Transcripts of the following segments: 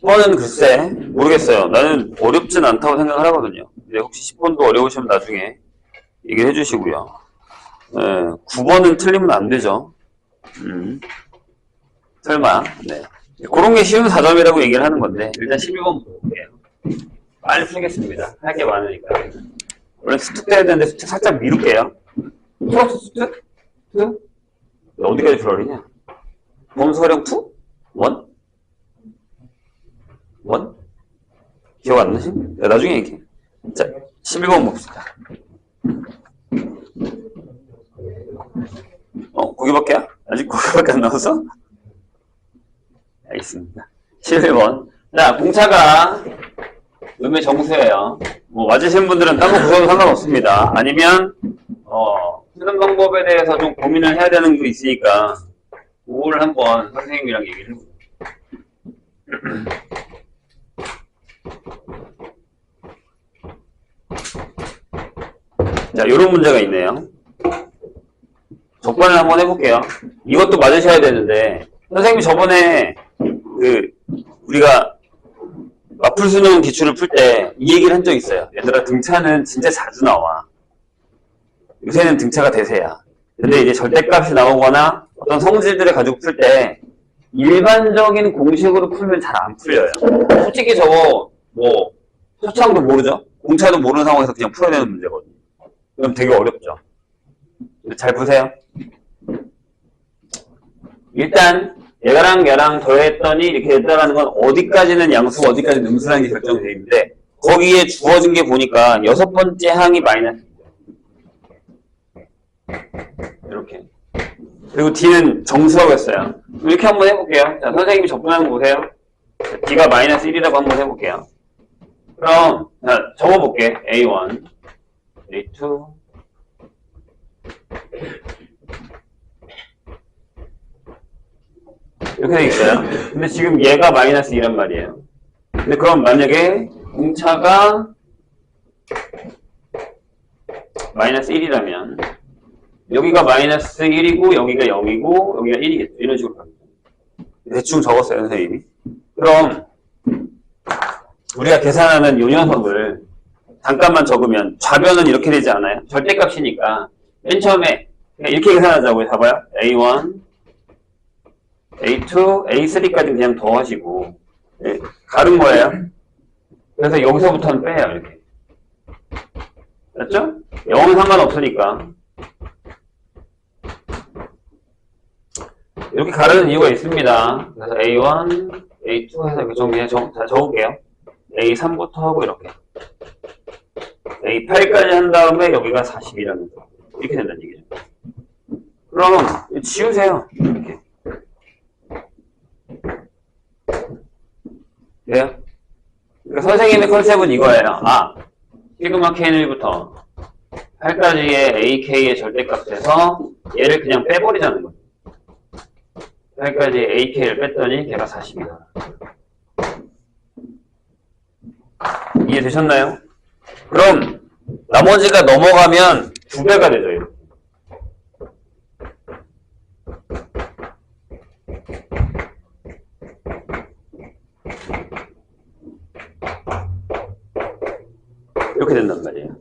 10번은 글쎄 모르겠어요. 나는 어렵진 않다고 생각을 하거든요. 근데 혹시 10번도 어려우시면 나중에 얘기해 주시고요. 9번은 틀리면 안 되죠. 설마. 네. 그런 게 쉬운 4점이라고 얘기를 하는 건데 일단 12번 볼게요. 빨리 풀겠습니다. 할 게 많으니까. 원래 수특 돼야 되는데 수특 살짝 미룰게요. 풀 없어 수특? 투? 어디까지 풀어리냐? 범수활용 2? 1? 1? 기억 안 나시? 나중에 얘기해. 자, 11번 봅시다. 거기밖에야? 아직 거기밖에 안 나왔어? 알겠습니다. 11번. 자, 공차가 음의 정수예요. 뭐 맞으신 분들은 딴 거 보셔도 상관없습니다. 아니면 푸는 방법에 대해서 좀 고민을 해야 되는 게 있으니까 그거를 한번 선생님이랑 얘기를 해보세요. 자, 요런 문제가 있네요. 적반을 한번 해볼게요. 이것도 맞으셔야 되는데 선생님이 저번에 우리가 마풀수능 기출을 풀 때 이 얘기를 한 적 있어요. 얘들아 등차는 진짜 자주 나와. 요새는 등차가 대세야. 근데 이제 절대값이 나오거나 어떤 성질들을 가지고 풀 때 일반적인 공식으로 풀면 잘 안 풀려요. 솔직히 저거 뭐 소창도 모르죠? 공차도 모르는 상황에서 그냥 풀어야 되는 문제거든요. 그럼 되게 어렵죠. 잘 보세요. 일단 얘랑 얘랑 더했더니 이렇게 됐다라는 건 어디까지는 양수고 어디까지는 음수라는 게 결정되어 있는데 거기에 주어진 게 보니까 6번째 항이 마이너스 이렇게. 그리고 D는 정수라고 했어요. 이렇게 한번 해볼게요. 자, 선생님이 접근하는 거 보세요. D가 마이너스 1이라고 한번 해볼게요. 그럼 자, 적어볼게. A1, A2 이렇게 돼 있어요. 근데 지금 얘가 마이너스 2란 말이에요. 근데 그럼 만약에 공차가 마이너스 1이라면 여기가 마이너스 1이고 여기가 0이고 여기가 1이겠죠. 이런 식으로 갑니다. 대충 적었어요, 선생님이. 그럼 우리가 계산하는 요 녀석을 잠깐만 적으면 좌변은 이렇게 되지 않아요? 절대값이니까 맨 처음에 이렇게 계산하자고요. 봐봐요. A1, A2, A3까지 그냥 더하시고 가른 거예요. 그래서 여기서부터는 빼요. 이렇게. 맞죠? 0은 상관없으니까. 이렇게 가르는 이유가 있습니다. 그래서 A1, A2 해서 이렇게 다 적을게요. A3부터 하고 이렇게. A8까지 한 다음에 여기가 40이라는 거. 이렇게 된다는 얘기죠. 그럼 지우세요. 이렇게. 돼요? 그러니까 선생님의 컨셉은 이거예요. 시그마 K1부터 8까지의 AK의 절대값에서 얘를 그냥 빼버리자는 거예요. 8까지 AK를 뺐더니 걔가 40이다. 이해되셨나요? 그럼 나머지가 넘어가면 2배가 되죠. 이렇게. 이렇게 된단 말이에요.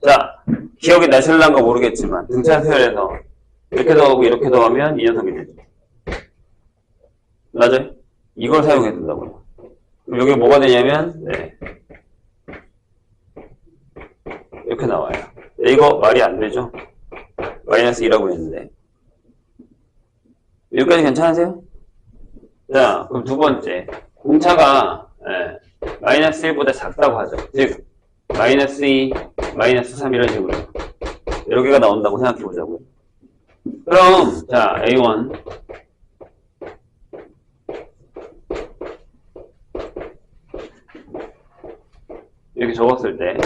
자, 기억이 나실란가 모르겠지만 등차 표현에서 이렇게 더하고 이렇게 더하면 이 녀석이 되죠. 맞아요? 이걸 사용해야 된다고요. 그럼 여기 뭐가 되냐면 이렇게 나와요. 이거 말이 안 되죠? 마이너스 2라고 했는데 여기까지 괜찮으세요? 자, 그럼 두 번째 공차가 마이너스 1보다 작다고 하죠. 즉 마이너스 2, 마이너스 3 이런 식으로 여기가 나온다고 생각해 보자고요. 그럼 자 A1 이렇게 적었을 때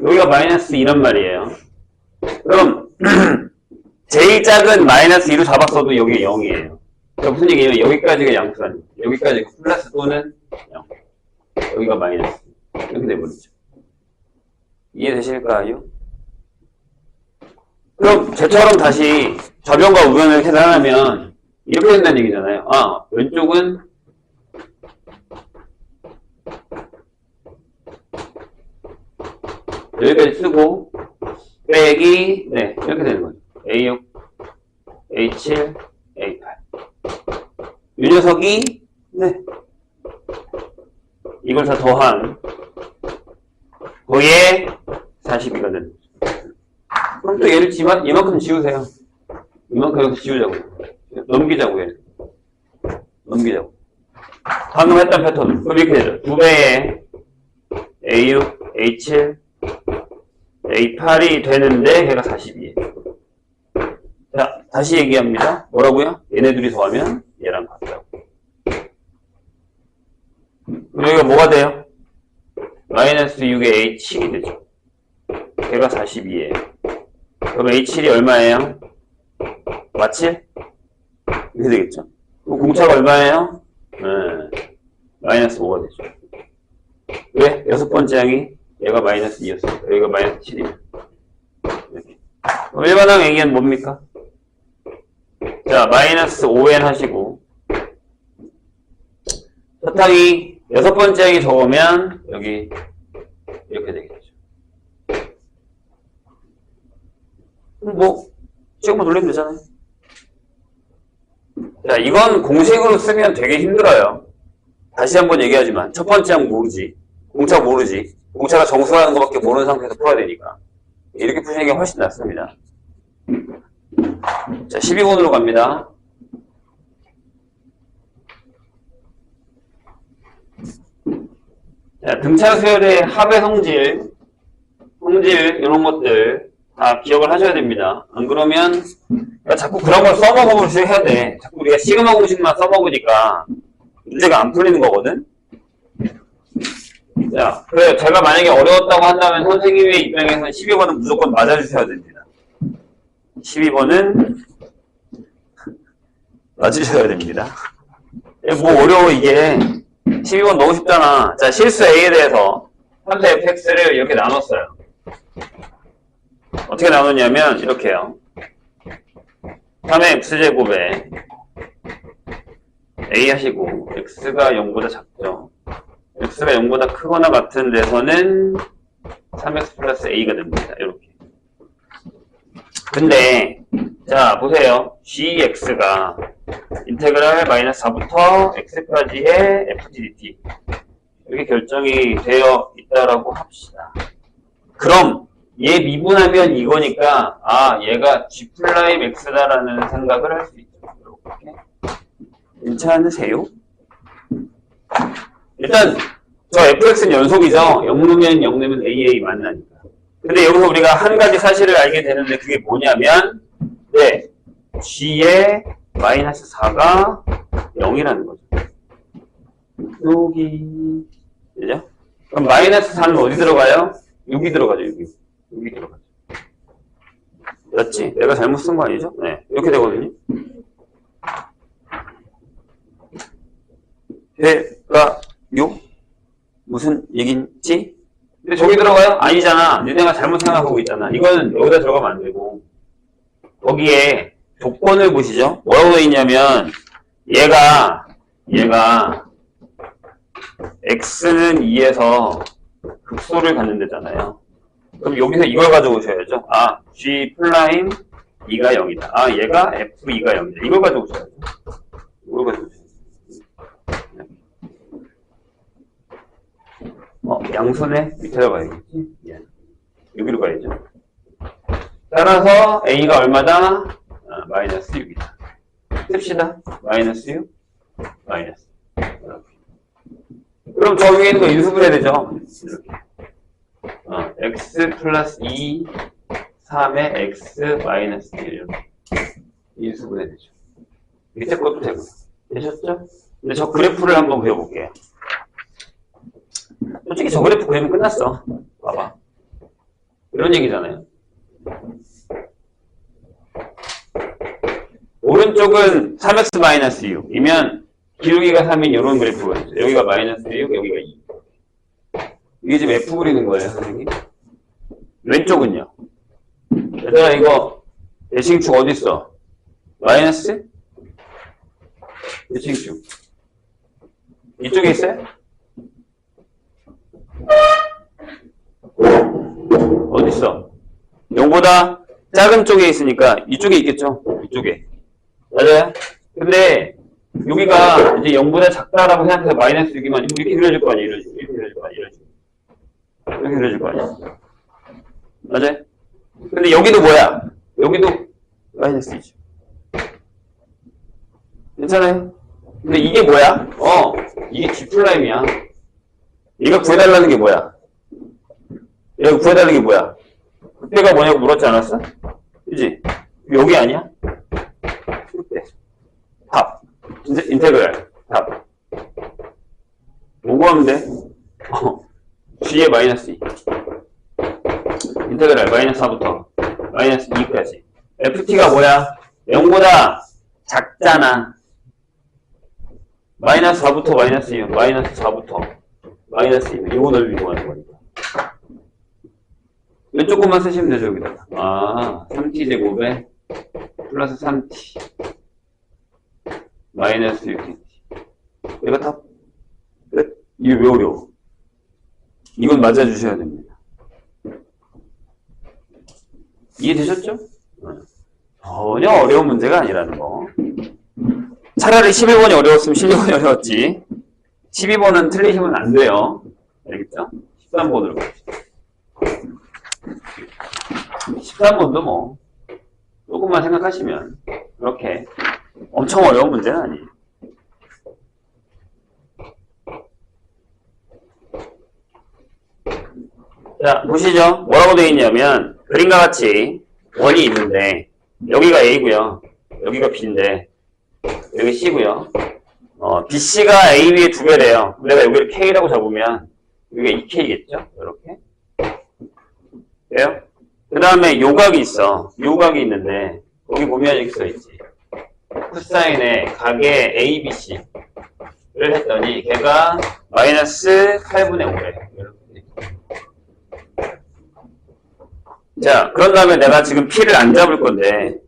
여기가 마이너스 2란 말이에요. 그럼 제일 작은 마이너스 2로 잡았어도 여기가 0이에요. 그러니까 무슨 얘기냐면 여기까지가 양수라는 거예요. 여기까지가 플러스 또는 0. 여기가 마이너스 이렇게 돼버리죠. 이해되실까요? 그럼 쟤처럼 다시 좌변과 우변을 계산하면 이렇게 된다는 얘기잖아요. 왼쪽은 여기까지 쓰고, 빼기, 네, 이렇게 되는 거죠. A6, A7, A8. 이 녀석이, 네, 이걸 다 더한, 거기에 42가 되는 거죠. 그럼 또 얘를 이만큼 지우세요. 이만큼 여기서 지우자고요. 넘기자고요. 넘기자고. 방금 했던 패턴. 그럼 이렇게 되죠. 2배의 A6, A7, A8이 되는데 걔가 42예요. 자, 다시 얘기합니다. 뭐라고요? 얘네들이 더하면 얘랑 같다고. 그럼 여기가 뭐가 돼요? 마이너스 6의 A7이 되죠. 걔가 42예요. 그럼 A7이 얼마예요? 맞지? 이렇게 되겠죠. 그럼 공차가 얼마예요? 마이너스 5가 되죠. 왜? 여섯 번째 항이 얘가 마이너스 2였어요. 여기가 마이너스 7이면. 이렇게. 그럼 일반항 A는 뭡니까? 자, 마이너스 5n 하시고, 첫 항이 여섯 번째 항이 적으면 여기 이렇게 되겠죠. 뭐 지금만 돌리면 되잖아요. 자, 이건 공식으로 쓰면 되게 힘들어요. 다시 한번 얘기하지만 첫 번째 항 모르지, 공차 모르지, 공차가 정수라는 것밖에 모르는 상태에서 풀어야 되니까 이렇게 푸시는 게 훨씬 낫습니다. 자, 12번으로 갑니다. 자, 등차 수열의 합의 성질 이런 것들 다 기억을 하셔야 됩니다. 안 그러면 자꾸 그런 걸 써먹어보시고 해야 돼. 자꾸 우리가 시그마 공식만 써먹으니까 문제가 안 풀리는 거거든. 자, 그래요. 제가 만약에 어려웠다고 한다면 선생님의 입장에서는 12번은 무조건 맞아주셔야 됩니다. 12번은 맞으셔야 됩니다. 뭐 어려워 이게. 12번 너무 쉽잖아. 자, 실수 A에 대해서 3대 fx를 이렇게 나눴어요. 어떻게 나눴냐면 이렇게요. 3의 x제곱에 A 하시고 x가 0보다 작죠. x가 0보다 크거나 같은 데서는 3x 플러스 a가 됩니다. 이렇게. 근데 자 보세요. gx가 인테그랄 마이너스 4부터 x까지의 fdt 이렇게 결정이 되어 있다라고 합시다. 그럼 얘 미분하면 이거니까 아 얘가 g 프라임 x다라는 생각을 할 수 있죠. 이렇게. 괜찮으세요? 일단 저 fx는 연속이죠. 0 넣으면 0 넣으면 aa 만나니까. 근데 여기서 우리가 한 가지 사실을 알게 되는데 그게 뭐냐면 네 g의 마이너스 4가 0이라는 거죠. 여기 그죠? 그럼 마이너스 4는 어디 들어가요? 여기 들어가죠. 여기 들어가죠. 맞지? 내가 잘못 쓴 거 아니죠? 네 이렇게 되거든요. 얘가 요? 무슨 얘기인지? 근데 저기 들어가요? 아니잖아. 니네가 잘못 생각하고 있잖아. 이거는 여기다 들어가면 안 되고 거기에 조건을 보시죠. 뭐라고 되어 있냐면 얘가 x는 2에서 극소를 갖는 데잖아요. 그럼 여기서 이걸 가져오셔야죠. 아, g 프라임 2가 0이다. 아, 얘가 f2가 0이다. 이걸 가져오셔야죠. 이걸 가져오셔야죠. 양손에 밑에다 가야겠지? 예. 여기로 가야죠. 따라서 a가 얼마다? 마이너스 6이다. 씁시다. 마이너스 6, 마이너스. 이렇게. 그럼 저 위에 있는 거 인수분해 되죠? 이렇게. x 플러스 2, 3의 x 마이너스 1 이렇게. 인수분해 되죠. 밑에 것도 되고. 되셨죠? 근데 저 그래프를 한번 그려볼게요. 솔직히 저 그래프 그리면 끝났어. 봐봐. 이런 얘기잖아요. 오른쪽은 3x-6 이면 기울기가 3인 이런 그래프가 있죠. 여기가 마이너스 6, 여기가 2. 이게 지금 F 그리는 거예요, 선생님. 왼쪽은요. 얘들아, 이거 대칭축 어디 있어? 마이너스? 대칭축. 이쪽에 있어요? 어딨어? 0보다 작은 쪽에 있으니까 이쪽에 있겠죠? 이쪽에. 맞아요? 근데 여기가 이제 0보다 작다라고 생각해서 마이너스 6이면 이렇게 그려질 거 아니에요? 이렇게 그려질 거 아니에요? 이렇게 그려질 거 아니에요? 맞아요? 근데 여기도 뭐야? 여기도 마이너스 2죠. 괜찮아요? 근데 이게 뭐야? 이게 G'이야. 얘가 구해달라는 게 뭐야? 얘가 구해달라는 게 뭐야? 그때가 뭐냐고 물었지 않았어? 그지? 여기 아니야? 그때. 답. 인테그랄. 답. 뭐 구하면 돼? G에 마이너스 2. 인테그랄 마이너스 4부터 마이너스 2까지. FT가 뭐야? 0보다 작잖아. 마이너스 4부터 마이너스 2면 마이너스 4부터 마이너스 2면 요거 넓이 구하는 거니까. 왼쪽 것만 쓰시면 되죠, 여기다가. 3t 제곱에 플러스 3t 마이너스 6t. 얘가 다 끝? 이게 왜 어려워? 이건 맞아주셔야 됩니다. 이해되셨죠? 전혀 어려운 문제가 아니라는 거. 차라리 11번이 어려웠으면 12번이 어려웠지. 12번은 틀리시면 안 돼요. 알겠죠? 13번으로 갑시다. 13번도 뭐 조금만 생각하시면 그렇게 엄청 어려운 문제는 아니에요. 자, 보시죠. 뭐라고 되어 있냐면 그림과 같이 원이 있는데 여기가 A고요. 여기가 B인데 여기 C고요. BC가 A 위에 두 배래요. 내가 여기를 K라고 잡으면 여기가 2K겠죠? 이렇게. 돼요? 그 다음에 요각이 있어. 요각이 있는데 거기 보면 여기 써있지. 코사인의 각의 ABC를 했더니 걔가 마이너스 8분의 5래. 자, 그런 다음에 내가 지금 P를 안 잡을 건데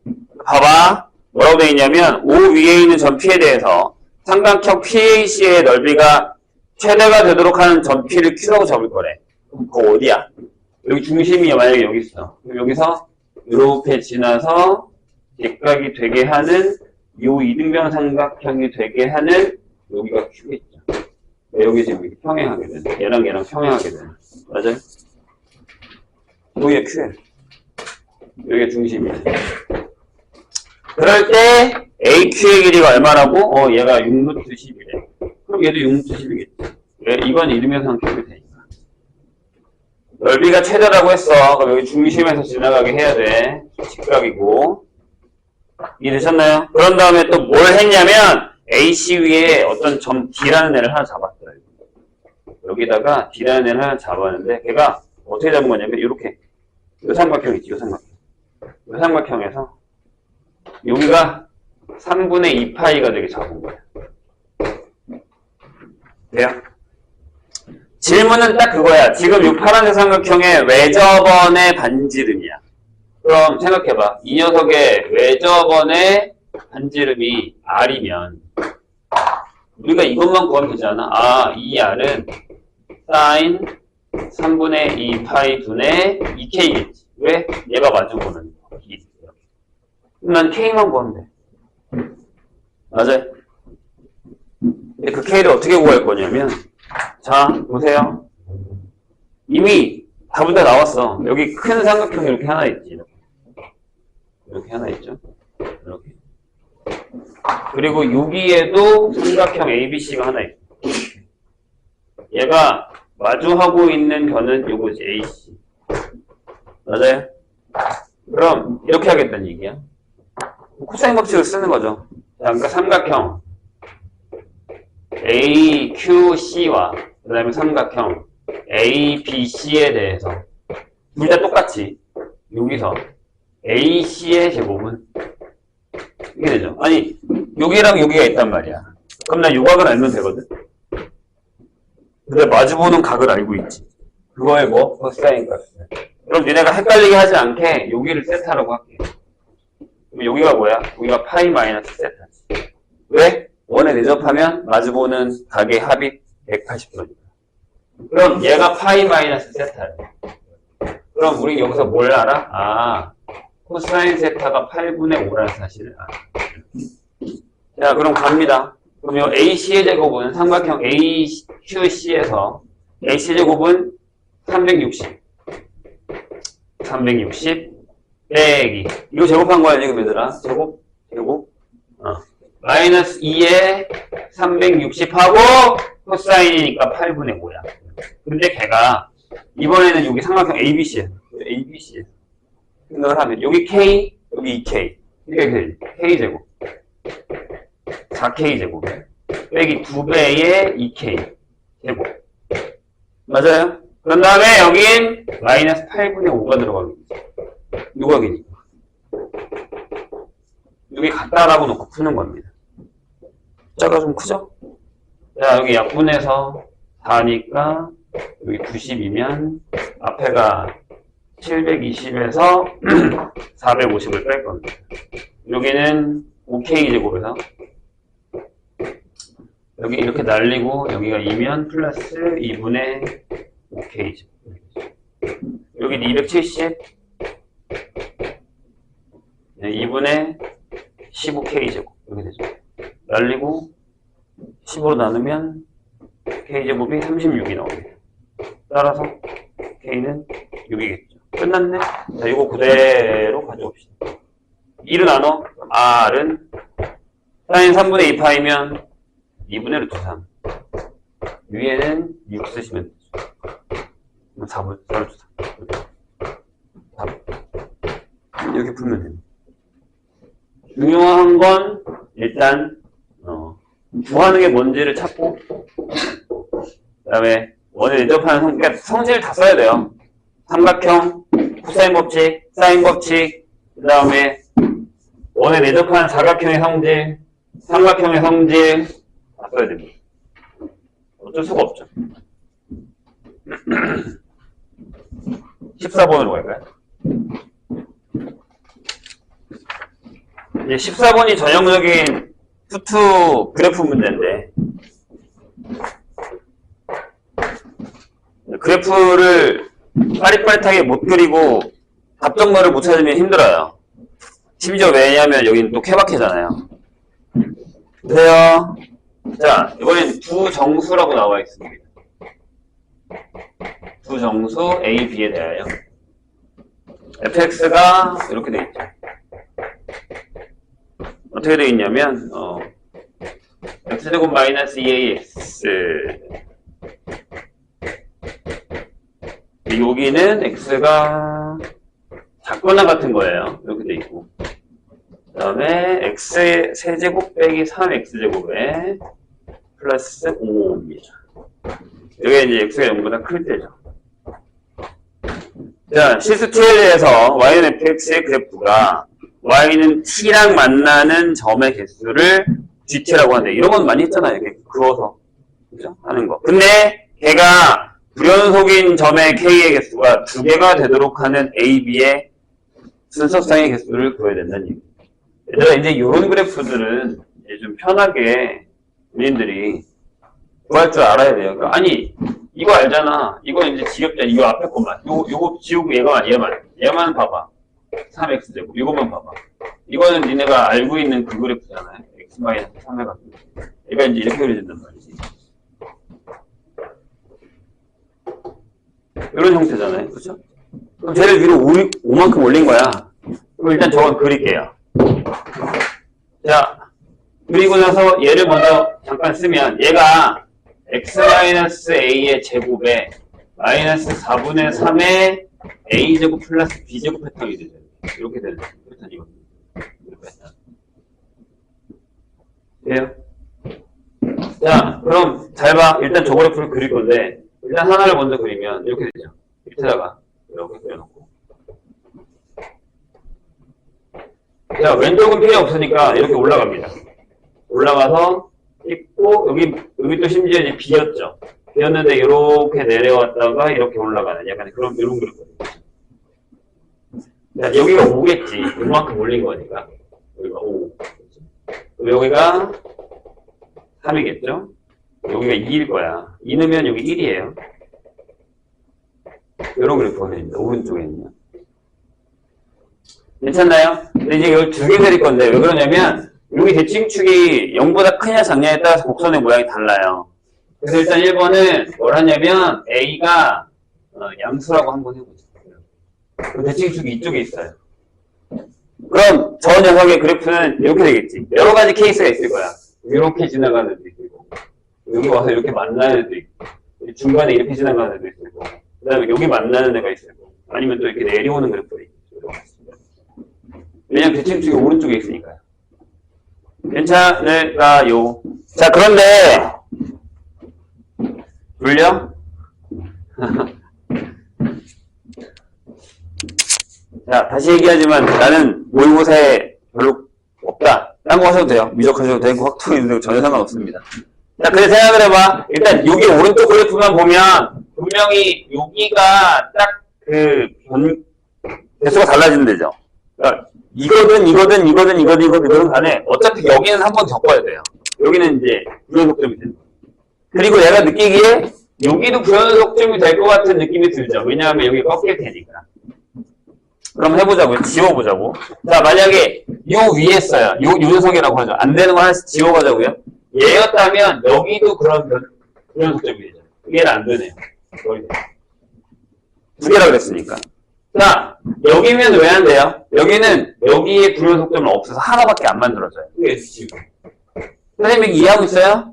봐봐. 뭐라고 되어 있냐면 O 위에 있는 점 P에 대해서 삼각형 PAC의 넓이가 최대가 되도록 하는 점 P를 Q라고 잡을 거래. 그럼 그거 어디야? 여기 중심이 만약에 여기 있어. 그럼 여기서 이렇게 지나서 직각이 되게 하는 요 이등변 삼각형이 되게 하는 여기가 Q겠죠. 여기 지금 이렇게 평행하게 되는. 얘랑 얘랑 평행하게 되는. 맞아요? 여기가 Q야. 여기가 중심이야. 그럴 때 AQ의 길이가 얼마라고? 얘가 6루트 10이래. 그럼 얘도 6루트 10이겠지. 왜? 이건 이등변 삼각형이 되니까. 넓이가 최대라고 했어. 그럼 여기 중심에서 지나가게 해야 돼. 직각이고. 이해되셨나요? 그런 다음에 또 뭘 했냐면 AC 위에 어떤 점 D라는 애를 하나 잡았어요. 여기다가 D라는 애를 하나 잡았는데 걔가 어떻게 잡은 거냐면 이렇게 요 삼각형 있지, 요 삼각형. 요 삼각형에서 여기가 3분의 2파이가 되게 잡은 거야. 돼요? 질문은 딱 그거야. 지금 이 파란색 삼각형의 외접원의 반지름이야. 그럼 생각해봐. 이 녀석의 외접원의 반지름이 R이면 우리가 이것만 구하면 되잖아. 이 R은 sin 3분의 2파이 분의 2K겠지. 왜? 얘가 마주보는 기. 난 K만 구하면 돼. 맞아요? 근데 그 K를 어떻게 구할 거냐면 자, 보세요. 이미 답은 다 나왔어. 여기 큰 삼각형이 이렇게 하나 있지. 이렇게 하나 있죠. 이렇게. 그리고 여기에도 삼각형 ABC가 하나 있고. 얘가 마주하고 있는 변은 요거지, AC. 맞아요? 그럼 이렇게 하겠다는 얘기야. 코사인 법칙을 쓰는 거죠. 자, 그러니까 삼각형 AQC와 그 다음에 삼각형 ABC에 대해서 둘 다 똑같이 여기서 AC의 제곱은 이게 되죠. 아니 여기랑 여기가 있단 말이야. 그럼 난 요각을 알면 되거든. 근데 마주보는 각을 알고 있지. 그거에 뭐? 코사인 값. 그럼 니네가 헷갈리게 하지 않게 여기를 세타라고 할게. 그럼 여기가 뭐야? 여기가 파이 마이너스 세타지. 왜? 원에 대접하면 마주보는 각의 합이 180도니까. 그럼 얘가 파이 마이너스 세타래. 그럼 우리 여기서 뭘 알아? 아, 코사인 세타가 8분의 5라는 사실을 알아. 자, 그럼 갑니다. 그럼 요 AC의 제곱은 삼각형 AQC에서 AC 제곱은 360. 360 빼기. 이거 제곱한 거야, 지금 얘들아. 제곱. 마이너스 2에 360하고 코사인이니까 8분의 5야. 근데 걔가 이번에는 여기 삼각형 ABC에 생각을 하면 여기 K, 여기 2K. 이렇게 K제곱. 4K제곱. 빼기 2배의 2K. 제곱. 맞아요? 그런 다음에 여긴 마이너스 8분의 5가 들어가겠지. 요각이니까. 여기 같다라고 놓고 푸는 겁니다. 숫자가 좀 크죠? 자, 여기 약분해서 4니까 여기 90이면 앞에가 720에서 450을 뺄 겁니다. 여기는 5K 제곱에서 여기 이렇게 날리고 여기가 2면 플러스 2분의 5K 제곱. 여기는 270 2분의 15K 제곱 이렇게 되죠. 날리고 15로 나누면 K제곱이 36이 나옵니다. 따라서 K는 6이겠죠. 끝났네. 자, 이거 그대로 가져옵시다. 2로 나눠 R은 사인 3분의 2파이면 2분의 루트 3. 위에는 6 쓰시면 되죠. 4분, 4루트 3. 이렇게 풀면 됩니다. 중요한 건 일단 구하는 게 뭔지를 찾고 그 다음에 원을 대접하는 성질을 다 써야 돼요. 삼각형, 코사인 법칙, 사인 법칙, 그 다음에 원에 대접하는 사각형의 성질, 삼각형의 성질 다 써야 됩니다. 어쩔 수가 없죠. 14번으로 갈까요? 이제 14번이 전형적인 투투 그래프 문제인데 그래프를 빠릿빠릿하게 못 그리고 답정너를 못 찾으면 힘들어요. 심지어 왜냐하면 여기는 또 케바케잖아요. 보세요. 자, 이번엔 두 정수라고 나와 있습니다. 두 정수 A, B에 대하여 fx가 이렇게 돼 있죠. 어떻게 되어 있냐면 x제곱 마이너스 2ax 여기는 x가 작거나 같은 거예요. 이렇게 돼 있고 그 다음에 x의 세제곱 빼기 3x제곱에 플러스 5입니다. 여기 이제 x가 0보다 클 때죠. 자, 실수 t에 대해서 y는 fx의 그래프가 y는 t랑 만나는 점의 개수를 gt라고 하는데 이런 건 많이 했잖아요. 이렇게 그어서 그죠? 하는 거. 근데 걔가 불연속인 점의 k의 개수가 2개가 되도록 하는 a, b의 순서상의 개수를 구해야 된다는 얘기입니다. 얘들아 이제 이런 그래프들은 이제 좀 편하게 본인들이 구할 줄 알아야 돼요. 그러니까 아니 이거 알잖아. 이거 이제 지겹잖아. 이거 앞에 것만. 요거 지우고 얘만 봐봐. 3x제곱. 이것만 봐봐. 이거는 니네가 알고 있는 그 그래프잖아요. x-3 해가지고. 얘가 이제 이렇게 그려진단 말이지. 이런 형태잖아요. 그렇죠? 그럼 쟤를 위로 5만큼 올린 거야. 그럼 일단 저건 그릴게요. 자, 그리고 나서 얘를 먼저 잠깐 쓰면 얘가 x-a의 제곱에 마이너스 4분의 3의 a제곱 플러스 b제곱 패턴이 되죠. 이렇게 되는 패턴이거든요. 돼요? 자, 그럼 잘 봐. 일단 저 그래프를 그릴 건데 일단 하나를 먼저 그리면 이렇게 되죠. 밑에다가 이렇게 그려놓고 자, 왼쪽은 필요 없으니까 이렇게 올라갑니다. 올라가서 있고 여기 또 심지어 이제 비었죠. 비었는데 이렇게 내려왔다가 이렇게 올라가는 약간 그런 이런 그래프거든요. 자, 여기가 5겠지. 이만큼 올린 거니까 여기가 5. 여기가 3이겠죠. 여기가 2일 거야. 2 넣으면 여기 1이에요. 이런 그래프가 됩니다. 오른쪽에 있는. 괜찮나요? 근데 이제 이걸 두 개 그릴 건데 왜 그러냐면 여기 대칭축이 0보다 크냐 작냐에 따라서 곡선의 모양이 달라요. 그래서 일단 1번은 뭘 하냐면 A가 양수라고 한번 해보죠. 그 대칭축이 이쪽에 있어요. 그럼 저 녀석의 그래프는 이렇게 되겠지. 여러 가지 케이스가 있을 거야. 이렇게 지나가는 애도 있고, 여기 와서 이렇게 만나는 애도 있고, 중간에 이렇게 지나가는 애도 있고, 그 다음에 여기 만나는 애가 있고, 아니면 또 이렇게 내려오는 그래프가 있고. 왜냐면 대칭축이 오른쪽에 있으니까요. 괜찮을까요? 자, 그런데 물려? 자, 다시 얘기하지만 나는 모의고사에 별로 없다. 딴 거 하셔도 돼요. 미적하셔도 되고 확통이 있는데 전혀 상관없습니다. 자, 그래 생각을 해봐. 일단 여기 오른쪽 그래프만 보면 분명히 여기가 딱 그 개수가 달라지는 데죠. 그러니까 이거든 간에 어차피 여기는 한번 겪어야 돼요. 여기는 이제 불연속점이 된다. 그리고 내가 느끼기에 여기도 불연속점이 될 것 같은 느낌이 들죠. 왜냐하면 여기 꺾일 테니까. 그럼 해보자고요. 지워보자고. 자, 만약에 요 위에 써요. 요 녀석이라고 하죠. 안 되는 거 하나씩 지워가자고요. 얘였다면 여기도 그런 불연속점이 되죠. 얘는 안 되네요. 두 개라 그랬으니까. 자, 여기면 왜 안 돼요? 여기는 여기에 불연속점은 없어서 하나밖에 안 만들어져요. 이게 지금. 선생님이 이해하고 있어요?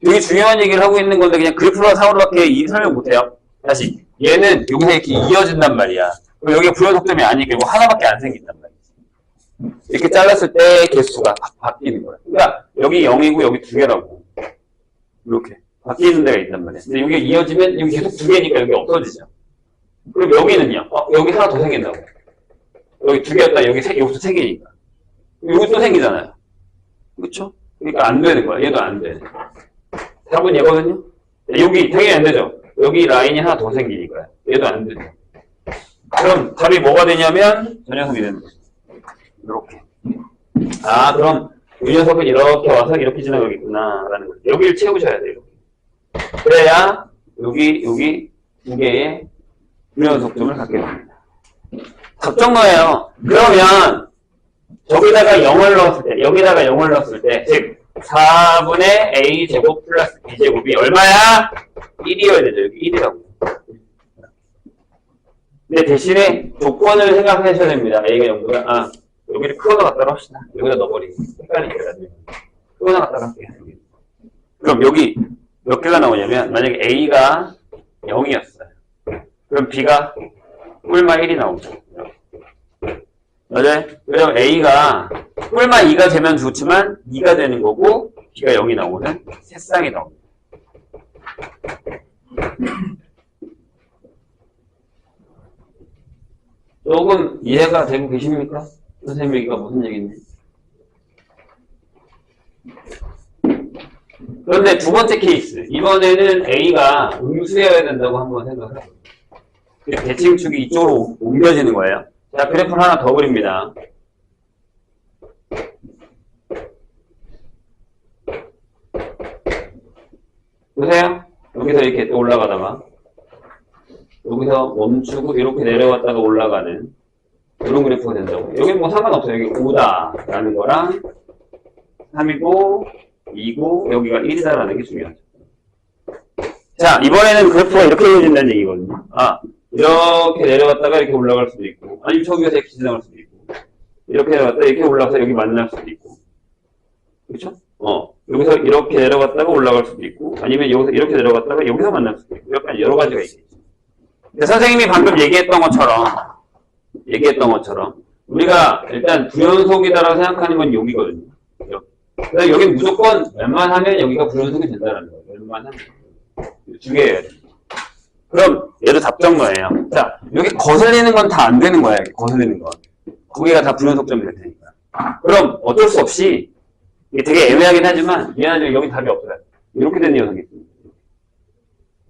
되게 중요한 얘기를 하고 있는 건데 그냥 그래프로 상으로밖에 설명 못해요. 다시. 얘는 여기서 이렇게 이어진단 말이야. 그럼 여기가 불연속점이 아니고 이거 하나밖에 안 생긴단 말이지. 이렇게 잘랐을 때 개수가 바뀌는 거야. 그러니까 여기 0이고 여기 2개라고. 이렇게. 바뀌는 데가 있단 말이야. 근데 여기 이어지면 여기 계속 2개니까 여기 없어지죠. 그럼 여기는요? 여기 하나 더 생긴다고. 여기 2개였다. 여기부터 3개니까. 여기 또 생기잖아요. 그렇죠? 그러니까 안 되는 거야. 얘도 안 돼. 답은 얘거든요? 여기 당연히 안 되죠. 여기 라인이 하나 더 생기니까요. 얘도 안 되죠. 그럼 답이 뭐가 되냐면 저 녀석이 되는 거죠. 이렇게. 아, 그럼 이 녀석은 이렇게 와서 이렇게 지나가겠구나 라는 거죠. 여기를 채우셔야 돼요. 이렇게. 그래야 여기 두 개의 불연속점을 갖게 됩니다. 답정너예요. 그러면 저기다가 0을 넣었을 때, 여기다가 0을 넣었을 때, 즉 4분의 a제곱 플러스 b제곱이 얼마야? 1이어야 되죠. 여기 1이라고. 근데 대신에 조건을 생각하셔야 됩니다. a가 0보다, 여기를 크거나 갖다가 합시다. 여기다 넣어버리고. 헷갈리니까 나중에. 크거나 갖다가 할게요. 그럼 여기 몇 개가 나오냐면, 만약에 a가 0이었어요. 그럼 b가 뿔마 1이 나오죠. 맞아요? 그럼 a가 뿔마 2가 되면 좋지만 2가 되는 거고 b가 0이 나오는 세 쌍이 나옵니다. 조금 이해가 되고 계십니까? 선생님 얘기가 무슨 얘기인지. 그런데 두 번째 케이스. 이번에는 a가 음수여야 된다고 한번 생각을 해보세요. 대칭축이 이쪽으로 옮겨지는 거예요. 자, 그래프를 하나 더 그립니다. 보세요. 여기서 이렇게 또 올라가다가 여기서 멈추고 이렇게 내려갔다가 올라가는 이런 그래프가 된다고. 여기 뭐 상관없어요. 여기 5다 라는 거랑 3이고 2고 여기가 1이다라는 게 중요하죠. 자, 이번에는 그래프가 이렇게 이어진다는 얘기거든요. 이렇게 내려갔다가 이렇게 올라갈 수도 있고, 아니면 저기에서 이렇게 지나갈 수도 있고, 이렇게 내려갔다가 이렇게 올라가서 여기 만날 수도 있고, 그렇죠? 여기서 이렇게 내려갔다가 올라갈 수도 있고, 아니면 여기서 이렇게 내려갔다가 여기서 만날 수도 있고, 약간 여러 가지가 있겠죠. 근데 선생님이 방금 얘기했던 것처럼, 우리가 일단 불연속이다라고 생각하는 건 여기거든요. 그래서 여기는 무조건 웬만하면 여기가 불연속이 된다는 거예요. 웬만하면. 두 개예요. 그럼 얘도 답정너예요. 자, 여기 거슬리는 건 다 안 되는 거야. 거슬리는 건. 거기가 다 불연속점이 될 테니까. 그럼 어쩔 수 없이 이게 되게 애매하긴 하지만 미안하지만 여기 답이 없어요. 이렇게 된 녀석이 있습니다.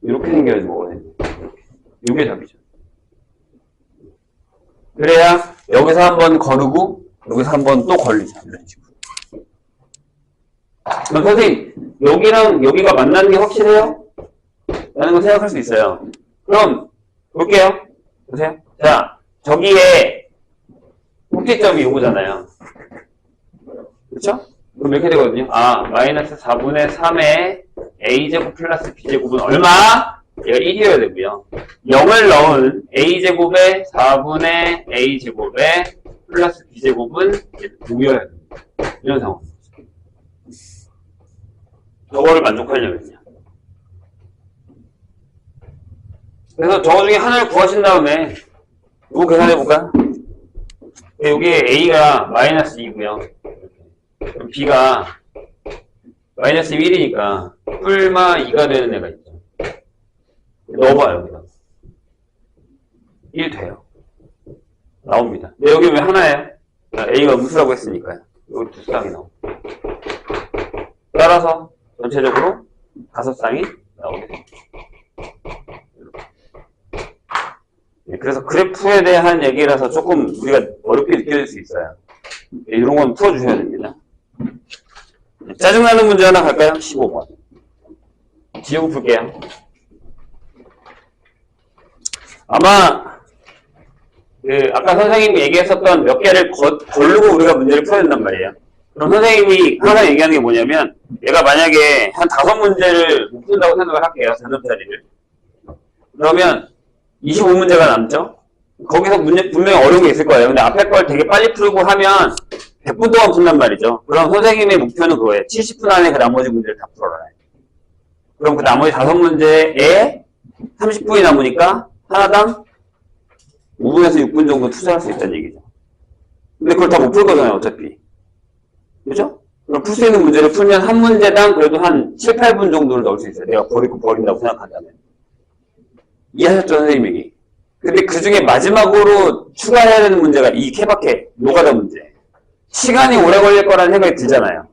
이렇게 생겨야지 뭐가 되는 거예요. 이게 답이죠. 그래야 여기서 한번 거르고 여기서 한번 또 걸리죠. 이런 식으로. 그럼 선생님 여기랑 여기가 만나는 게 확실해요? 라는 거 생각할 수 있어요. 그럼 볼게요. 보세요. 자, 저기에 꼭지점이 요거잖아요. 그렇죠? 그럼 이렇게 되거든요. 아, 마이너스 4분의 3의 a제곱 플러스 b제곱은 얼마? 얘가 1이어야 되고요. 0을 넣은 a제곱의 4분의 a제곱의 플러스 b제곱은 9이어야 됩니다. 이런 상황. 저거를 만족하려면요. 그래서 저거 중에 하나를 구하신 다음에 이거 계산해볼까요? 여기에 a가 마이너스 2고요. b가 마이너스 1이니까 뿔마 2가 되는 애가 있죠. 넣어봐요, 여기다. 1 돼요. 나옵니다. 근데 여기 왜 하나예요? a가 음수라고 했으니까요. 여기 두 쌍이 나옵니다. 따라서 전체적으로 5쌍이 나오게 됩니다. 그래서 그래프에 대한 얘기라서 조금 우리가 어렵게 느껴질 수 있어요. 이런 건 풀어주셔야 됩니다. 짜증나는 문제 하나 갈까요? 15번. 지우고 풀게요. 아마 아까 선생님이 얘기했었던 몇 개를 고르고 우리가 문제를 풀어야 된단 말이에요. 그럼 선생님이 항상 얘기하는 게 뭐냐면 얘가 만약에 한 5문제를 못 푼다고 생각을 할게요. 4점짜리를. 그러면 25문제가 남죠? 거기서 문제 분명히 어려운 게 있을 거예요. 근데 앞에 걸 되게 빨리 풀고 하면 100분 동안 푼단 말이죠. 그럼 선생님의 목표는 그거예요. 70분 안에 그 나머지 문제를 다 풀어라. 그럼 그 나머지 5문제에 30분이 남으니까 하나당 5분에서 6분 정도 투자할 수 있다는 얘기죠. 근데 그걸 다 못 풀 거잖아요, 어차피. 그죠? 그럼 풀 수 있는 문제를 풀면 한 문제당 그래도 한 7, 8분 정도를 넣을 수 있어요. 내가 버린다고 생각한다면. 이해하셨죠, 선생님 얘기? 근데 그 중에 마지막으로 추가해야 되는 문제가 이 케바케, 노가다 문제. 시간이 오래 걸릴 거라는 생각이 들잖아요.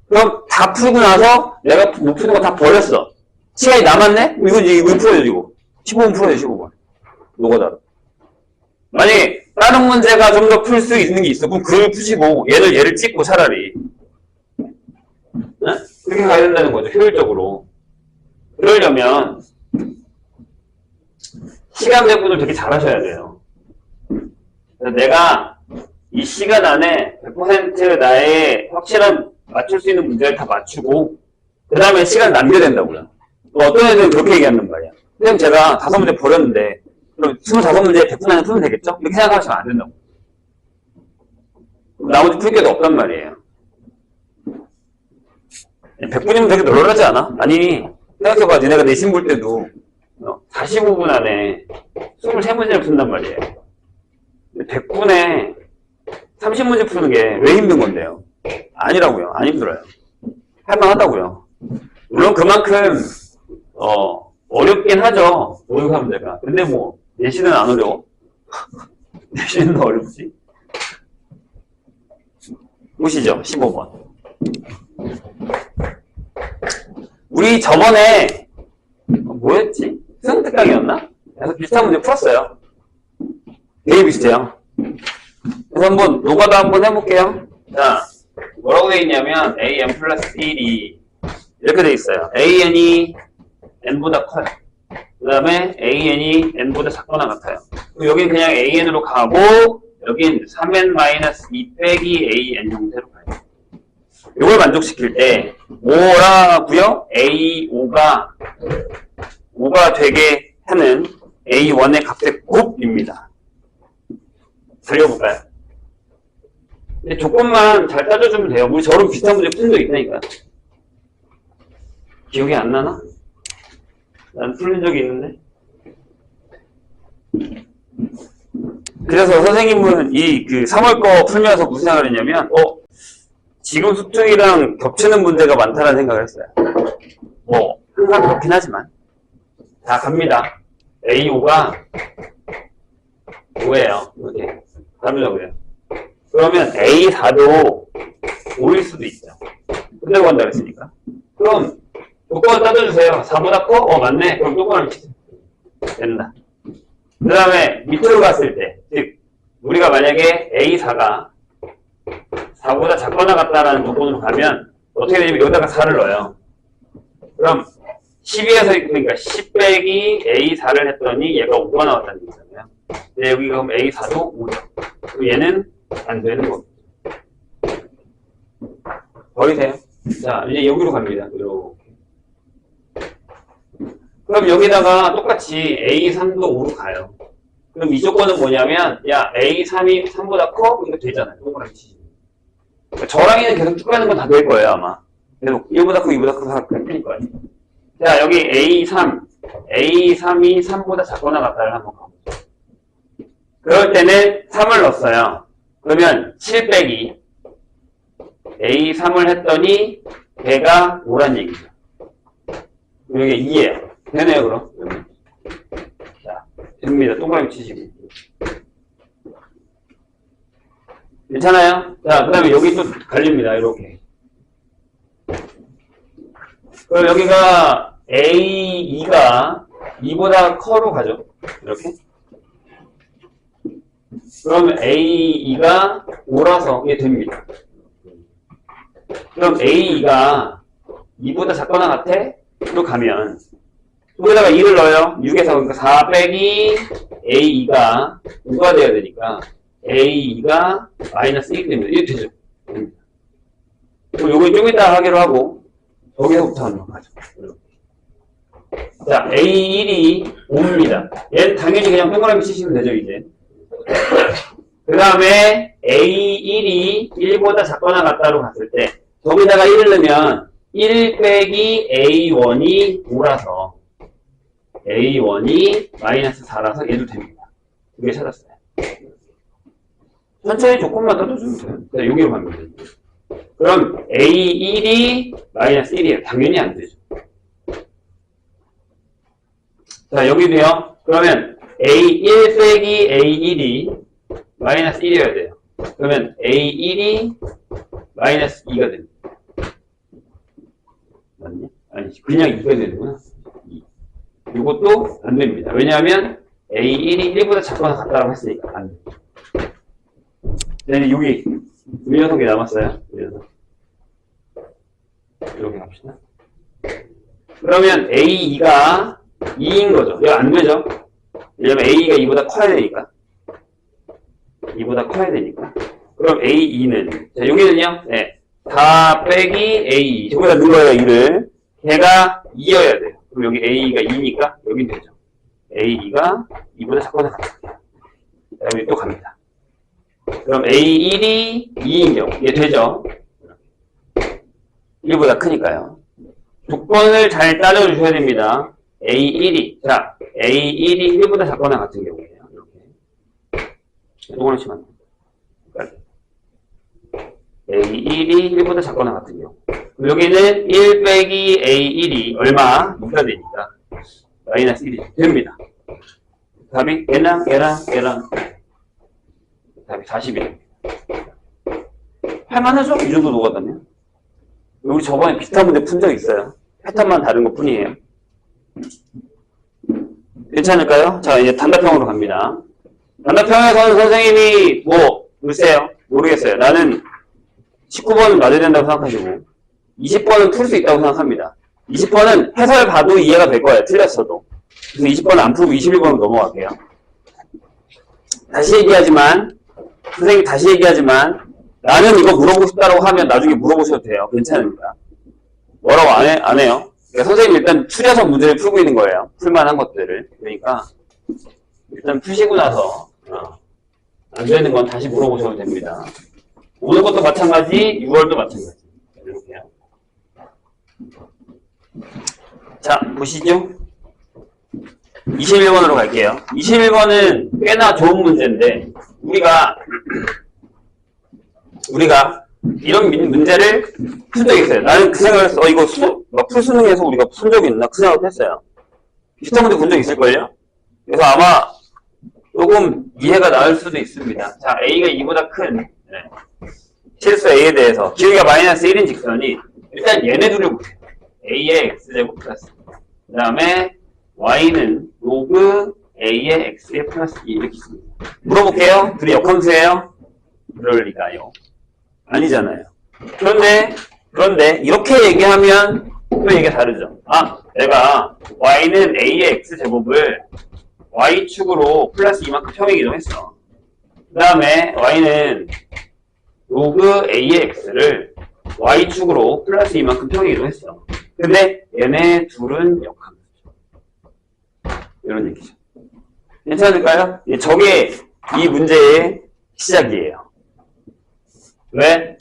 그럼 다 풀고 나서 내가 못 푸는 거 다 버렸어. 시간이 남았네? 이거 풀어야지고. 15분 풀어야지, 15분. 노가다로. 만약에 다른 문제가 좀 더 풀 수 있는 게 있어. 그럼 그걸 푸시고 얘를 찍고 차라리. 네? 그렇게 가야 된다는 거죠. 효율적으로. 그러려면 시간 배분을 되게 잘 하셔야 돼요. 그래서 내가 이 시간 안에 100% 나의 확실한 맞출 수 있는 문제를 다 맞추고 그 다음에 시간 남겨야 된다고요. 또 어떤 애들은 그렇게 얘기한단 말이야. 선생님 제가 5문제 버렸는데 그럼 25문제 100분 안에 풀면 되겠죠? 이렇게 생각하시면 안 된다고. 나머지 풀 게도 없단 말이에요. 100분이면 되게 널널하지 않아? 아니 생각해봐. 니네가 내신 볼 때도 45분 안에 23문제를 푼단 말이에요. 100분에 30문제 푸는 게 왜 힘든 건데요? 아니라고요. 안 힘들어요. 할만하다고요. 물론 그만큼 어렵긴 하죠. 모의고사 문제가. 근데 뭐 내신은 안 어려워. 내신은 어렵지. 보시죠. 15번. 우리 저번에 뭐였지? 수능 특강이었나? 그래서 비슷한 문제 풀었어요. 되게 비슷해요. 그래서 한번 노가다 한번 해볼게요. 자, 뭐라고 되어 있냐면 an 플러스 1이 이렇게 되어 있어요. an이 n보다 커요. 그 다음에 an이 n보다 작거나 같아요. 여긴 그냥 an으로 가고 여긴 3n 마이너스 2 빼기 an 형태로 가요. 이걸 만족시킬 때 뭐라고요? a5가 5가 되게 하는 a1의 값의 곱입니다. 살려볼까요? 근데 조건만 잘 따져주면 돼요. 우리 저런 비슷한 문제 푼 적 있다니까. 기억이 안 나나? 난 풀린 적이 있는데. 그래서 선생님은 이 3월 거 풀면서 무슨 생각을 했냐면, 지금 수특이랑 겹치는 문제가 많다는 생각을 했어요. 뭐, 항상 그렇긴 하지만. 자, 갑니다. A5가 5예요. 이렇게. 가보자고요. 그러면 A4도 5일 수도 있죠. 끝내고 간다 그랬으니까. 그럼, 조건 따져주세요. 4보다 커? 맞네. 그럼 조건을 치세요. 된다. 그 다음에 밑으로 갔을 때, 즉, 우리가 만약에 A4가 4보다 작거나 같다라는 조건으로 가면, 어떻게 되냐면 여기다가 4를 넣어요. 그럼, 12에서, 그러니까 10 빼기 A4를 했더니 얘가 5가 나왔다는 얘기잖아요. 근데 여기 그럼 A4도 5죠. 얘는 안 되는 겁니다. 버리세요. 자, 이제 여기로 갑니다. 이렇게. 그럼 여기다가 똑같이 A3도 5로 가요. 그럼 이 조건은 뭐냐면, 야, A3이 3보다 커? 이거 되잖아요. 동그라미 치시면. 그러니까 저랑 얘는 계속 쭉 가는 건 다 될 거예요, 아마. 계속 1보다 커, 2보다 커, 할 테니까요. 자, 여기 A3. A3이 3보다 작거나 같다를 한번 가보죠. 그럴 때는 3을 넣었어요. 그러면 7 빼기 A3을 했더니 걔가 5란 얘기죠. 여기 2예요. 되네요, 그럼. 자, 됩니다. 동그라미 치시고. 괜찮아요? 자, 그 다음에 여기 또 갈립니다. 이렇게. 그럼 여기가 A2가 2보다 커로 가죠. 이렇게. 그럼 A2가 5라서 이게 됩니다. 그럼 A2가 2보다 작거나 같아? 로 가면 여기다가 2를 넣어요. 6에서 그러니까 4 빼기 A2가 5가 돼야 되니까 A2가 마이너스 1이 됩니다. 이렇게 되죠. 됩니다. 그럼 요거 좀 이따 하기로 하고 여기서부터 한번 가죠. 자, A1이 5입니다. 얘는 당연히 그냥 동그라미 치시면 되죠, 이제. 그 다음에 A1이 1보다 작거나 같다로 갔을 때 저기다가 1을 넣으면 1 빼기 A1이 5라서 A1이 마이너스 4라서 얘도 됩니다. 두 개 찾았어요. 천천히 조금만 더 넣어주면 돼요. 여기로 갑니다. 그럼 A1이 마이너스 1이에요. 당연히 안 되죠. 자, 여기도요. 그러면 A1 빼기 A1이 마이너스 1이어야 돼요. 그러면 A1이 마이너스 2가 됩니다. 맞냐? 아니지. 그냥 2가 되는구나. 2. 이것도 안 됩니다. 왜냐하면 A1이 1보다 작거나 같다고 했으니까 안 됩니다. 네, 여기 이 녀석이 남았어요. 이 녀석. 이렇게 갑시다. 그러면 A2가 2인 거죠. 이거 안 되죠? 왜냐면 A가 2보다 커야 되니까. 2보다 커야 되니까. 그럼 A2는, 자, 여기는요, 네. 4 빼기 A2. 저기다 넣은 거예요, 2를. 걔가 2여야 돼요. 그럼 여기 A가 2니까, 여긴 되죠. A2가 2보다 작거나 같아요. 여기 또 갑니다. 그럼 A1이 2인 경우, 이게 되죠? 1보다 크니까요. 조건을 잘 따져주셔야 됩니다. A1이, 자, A1이 1보다 작거나 같은 경우에요. 이렇게. 동그라미 치면 안 됩니다. A1이 1보다 작거나 같은 경우. 여기는 1 빼기 A1이 얼마? 2가 되니까. 마이너스 1이 됩니다. 답이 얘랑. 답이 40이. 할만하죠? 이 정도 녹았다면. 우리 저번에 비슷한 문제 푼 적 있어요. 패턴만 다른 것 뿐이에요. 괜찮을까요? 자, 이제 단답형으로 갑니다. 단답형에서는 선생님이 글쎄요. 모르겠어요. 나는 19번은 맞아야 된다고 생각하시고 20번은 풀 수 있다고 생각합니다. 20번은 해설 봐도 이해가 될 거예요. 틀렸어도. 그래서 20번은 안 풀고 21번으로 넘어갈게요. 선생님이 다시 얘기하지만 나는 이거 물어보고 싶다고 하면 나중에 물어보셔도 돼요. 괜찮습니다. 뭐라고 안 해요. 그러니까 선생님 일단 추려서 문제를 풀고 있는 거예요. 풀만한 것들을. 그러니까 일단 푸시고 나서 안 되는 건 다시 물어보셔도 됩니다. 오늘 것도 마찬가지, 6월도 마찬가지. 이렇게요. 자, 보시죠. 21번으로 갈게요. 21번은 꽤나 좋은 문제인데 우리가 이런 문제를 푼 적이 있어요. 나는 그 생각을 했어. 이거 풀수능에서 우리가 푼 적이 있나? 그 생각을 했어요. 비슷한 문제 본 적 있을걸요? 그래서 아마 조금 이해가 나을 수도 있습니다. 자, A가 2보다 큰 실수 A에 대해서 기울기가 마이너스 1인 직선이 일단 얘네 둘을 보세요. A의 X제곱 플러스 그 다음에 Y는 로그 A의 X의 플러스 2 이렇게 있습니다. 물어볼게요. 둘이 역함수예요? 그럴 리가요. 아니잖아요. 그런데 이렇게 얘기하면 또 이게 다르죠. 아, 내가 y는 a의 x제곱을 y축으로 플러스 이만큼 평행 이동했어. 그 다음에 y는 로그 a의 x를 y축으로 플러스 이만큼 평행 이동했어. 근데 얘네 둘은 역함수죠. 이런 얘기죠. 괜찮을까요? 저게 이 문제의 시작이에요. 왜?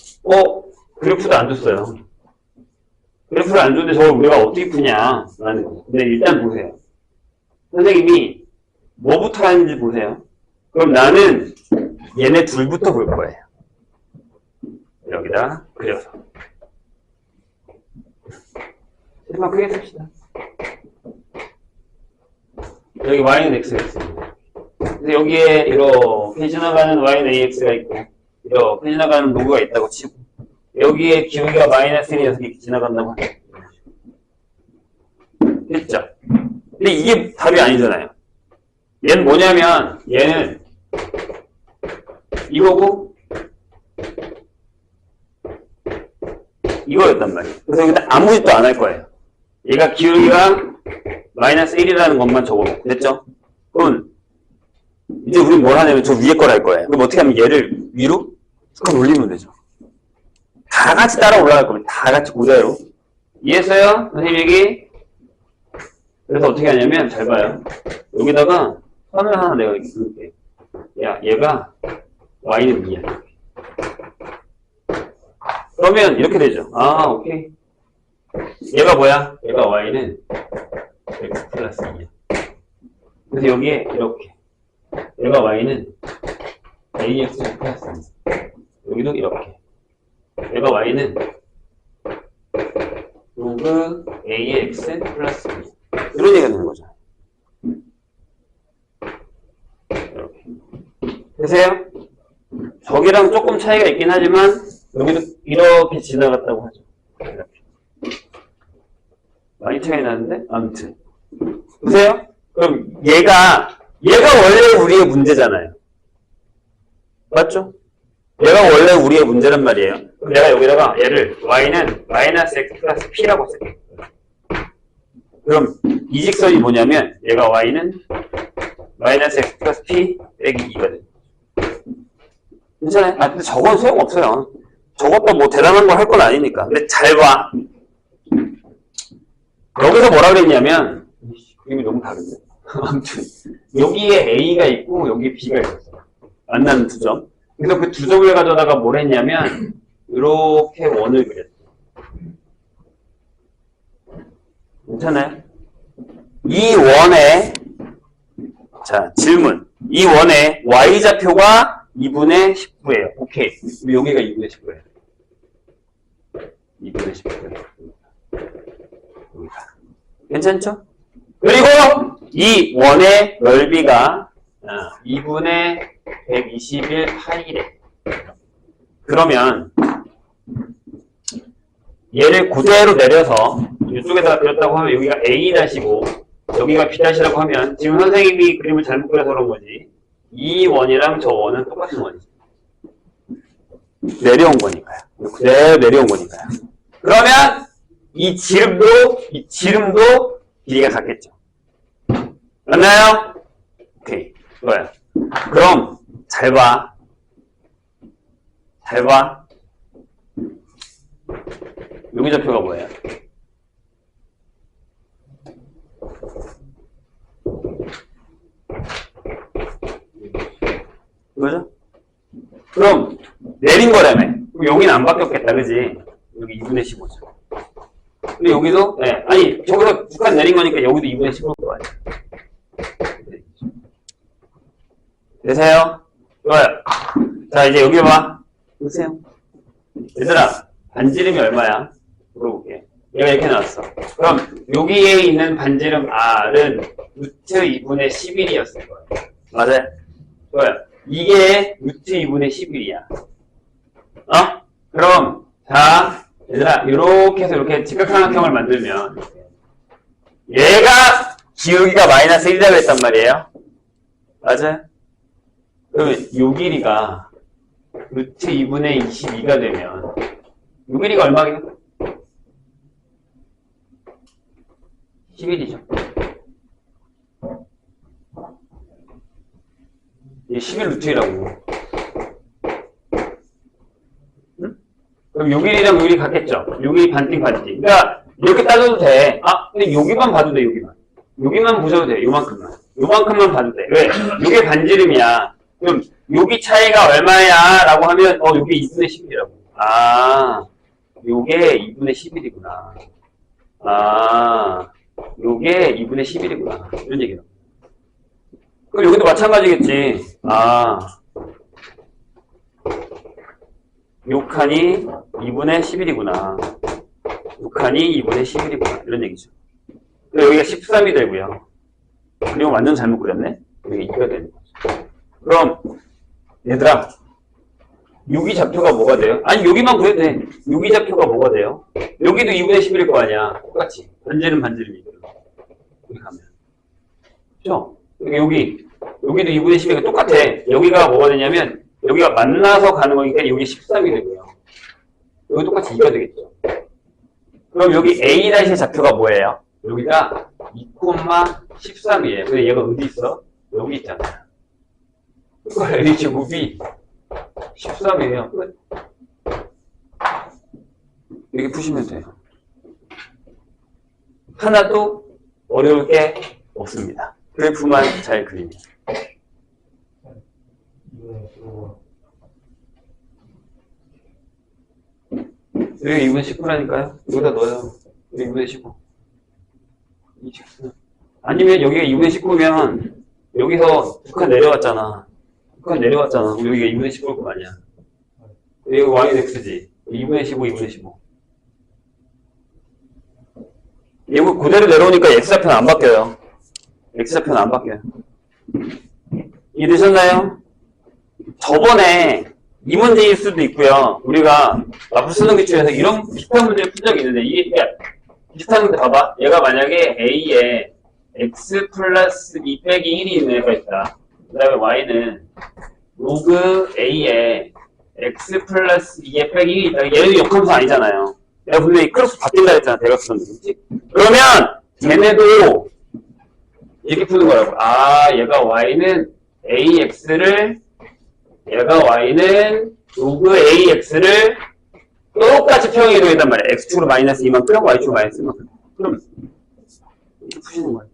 그래프도 안 줬어요. 그래프를 안 줬는데 저걸 우리가 어떻게 푸냐 라는 거죠. 근데 일단 보세요. 선생님이 뭐부터 하는지 보세요. 그럼 나는 얘네 둘부터 볼 거예요. 여기다 그려서. 실만 크게 씁시다. 여기 y는 x가 있습니다. 그래서 여기에 이렇게 지나가는 y는 ax가 있고 이렇게 지나가는 로그가 있다고 치고 여기에 기울기가 마이너스 1이어서 이렇게 지나간다고 하죠. 됐죠? 근데 이게 답이 아니잖아요. 얘는 뭐냐면 얘는 이거고 이거였단 말이에요. 그래서 여기다 아무 짓도 안 할 거예요. 얘가 기울기가 마이너스 1이라는 것만 적어놓고 됐죠? 그럼 이제 우린 뭘 하냐면 저 위에 걸 할 거예요. 그럼 어떻게 하면 얘를 위로 쓱 올리면 되죠. 다 같이 따라 올라갈 겁니다. 다 같이 고자로. 이해했어요? 선생님 얘기? 그래서 어떻게 하냐면 잘 봐요. 여기다가 선을 하나 내가 이렇게 그을게. 야, 얘가 y는 2야. 그러면 이렇게 되죠. 아, 오케이. 얘가 뭐야? 얘가 y는 x 플러스 2야. 그래서 여기에 이렇게. 얘가 y는 ax 플러스 2. 여기도 이렇게. 얘가 y는 로그 ax 플러스 2. 이런 얘기가 되는 거죠. 이렇게. 되세요? 저기랑 조금 차이가 있긴 하지만 여기도 이렇게 지나갔다고 하죠. 이렇게. 많이 차이 나는데? 아무튼. 보세요? 그럼 얘가 원래 우리의 문제잖아요. 맞죠? 얘가 원래 우리의 문제란 말이에요. 그럼 내가 여기다가 얘를 y는 마이너스 x 플러스 p라고 쓸게요. 그럼 이 직선이 뭐냐면 얘가 y는 마이너스 x 플러스 p 빼기 2가 돼요. 괜찮아요? 아, 근데 저건 소용없어요. 저것도 뭐 대단한 걸 할 건 아니니까. 근데 잘 봐. 여기서 뭐라 그랬냐면 그림이 너무 다른데. 아무튼 여기에 a가 있고 여기에 b가 있었어. 만나는 두 점. 그래서 그 두 점을 가져다가 뭘 했냐면 이렇게 원을 그렸어. 괜찮아요? 이 원의 자 질문. 이 원의 y좌표가 2분의 19예요. 오케이. 여기가 2분의 19예요. 2분의 19예요. 여기가. 괜찮죠? 그리고 이 원의 넓이가 2분의 121 파이래. 그러면 얘를 그대로 내려서 이쪽에다가 그렸다고 하면 여기가 A-고 여기가 B-라고 하면 지금 선생님이 그림을 잘못 그려서 그런 거지. 이 원이랑 저 원은 똑같은 원이지. 내려온 거니까요. 그대로 내려온 거니까요. 그러면 이 지름도 길이가 같겠죠. 맞나요? 오케이. 좋아요. 그럼 잘 봐. 잘 봐. 여기 좌표가 뭐예요? 이거죠? 그럼 내린 거라며. 그럼 여기는 안 바뀌었겠다, 그지? 여기 2분의 15죠. 근데 여기도, 네. 아니, 저기서 북한 내린 거니까 여기도 2분의 15일 거 아니야. 되세요? 좋아요. 자, 이제 여기 봐. 보세요. 얘들아, 반지름이 얼마야? 물어볼게. 얘가 이렇게 나왔어. 그럼 여기에 있는 반지름 R은 루트 2분의 11이었을 거예요. 맞아요? 좋아요. 이게 루트 2분의 11이야. 그럼, 자, 얘들아, 이렇게 해서 이렇게 직각삼각형을 만들면 얘가 기울기가 마이너스 1이라고 했단 말이에요. 맞아요? 그러면 요 길이가 루트 2분의 22가 되면 요 길이가 얼마겠어? 11이죠. 이게 11 루트이라고. 응? 그럼 여기랑 여기 같겠죠? 여기 반띵. 그러니까 이렇게 따져도 돼. 아, 근데 여기만 봐도 돼, 여기만. 여기만 보셔도 돼, 요만큼만. 요만큼만 봐도 돼. 왜? 요게 반지름이야. 그럼 여기 차이가 얼마야? 라고 하면 요게 2분의 11이라고. 아, 요게 2분의 11이구나. 아, 요게 2분의 11이구나. 이런 얘기다. 그럼 여기도 마찬가지겠지. 아, 요 칸이 2분의 11이구나. 요 칸이 2분의 11이구나. 이런 얘기죠. 그럼 여기가 13이 되고요. 이거 완전 잘못 그렸네? 여기 2가 되는 거죠. 그럼, 얘들아, 여기 좌표가 뭐가 돼요? 아니, 여기만 그려도 돼. 여기 좌표가 뭐가 돼요? 여기도 2분의 11일 거 아니야. 똑같이. 반지름이고. 여기 가면. 그죠? 여기도 2분의 11이니까 똑같아. 여기가 뭐가 되냐면, 여기가 만나서 가는 거니까 여기 13이 되고요. 여기 똑같이 2가 되겠죠. 그럼 여기 A의 좌표가 뭐예요? 여기가 2,13이에요. 근데 얘가 어디 있어? 여기 있잖아요. 그러니까 A제곱이 13이에요. 끝. 이렇게 푸시면 돼요. 하나도 어려울 게 없습니다. 그래프만 잘 그리면. 여기 2분의 19라니까요? 여기다 넣어요. 여기 2분의 19. 아니면 여기가 2분의 19면 여기서 북한 내려왔잖아. 여기가 2분의 19일 거 아니야. 여기가 y는 x지. 2분의 15, 2분의 15. 이거 그대로 내려오니까 x좌표는 안 바뀌어요. x좌표는 안 바뀌어요. 이해되셨나요? 저번에 이 문제일 수도 있고요. 우리가 마플 수능 기출에서 이런 비슷한 문제를 푼 적이 있는데 이게 비슷한 건데 봐봐. 얘가 만약에 A에 x 플러스 2 빼기 1이 있는 애가 있다. 그 다음에 y는 로그 A에 x 플러스 2에 빼기 1이 있다. 얘는 역함수 아니잖아요. 내가 분명히 크로스 바뀐다 했잖아. 대각선. 그렇지? 그러면 얘네도 이렇게 푸는 거라고. 아, 얘가 y는 y는 로그 ax를 똑같이 평행 이동했단 말이야. x축으로 마이너스 2만큼, y축으로 마이너스 2만큼. 그럼 이렇게 푸시는 거예요.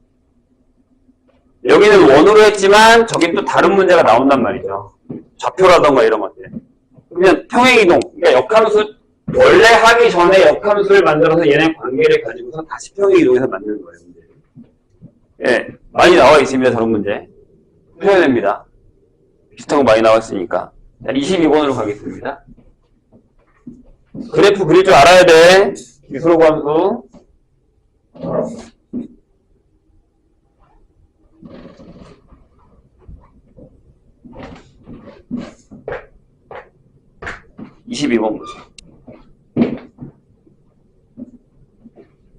여기는 원으로 했지만 저긴 또 다른 문제가 나온단 말이죠. 좌표라던가 이런 것들. 그러면 평행 이동, 그러니까 역함수 원래 하기 전에 역함수를 만들어서 얘네 관계를 가지고서 다시 평행 이동해서 만드는 거예요. 문제를. 예, 많이 나와 있습니다. 저런 문제. 푸셔야 됩니다. 비슷한 거 많이 나왔으니까. 자, 22번으로 가겠습니다. 그래프 그릴 줄 알아야 돼. 미소로 함수. (22번) 보죠.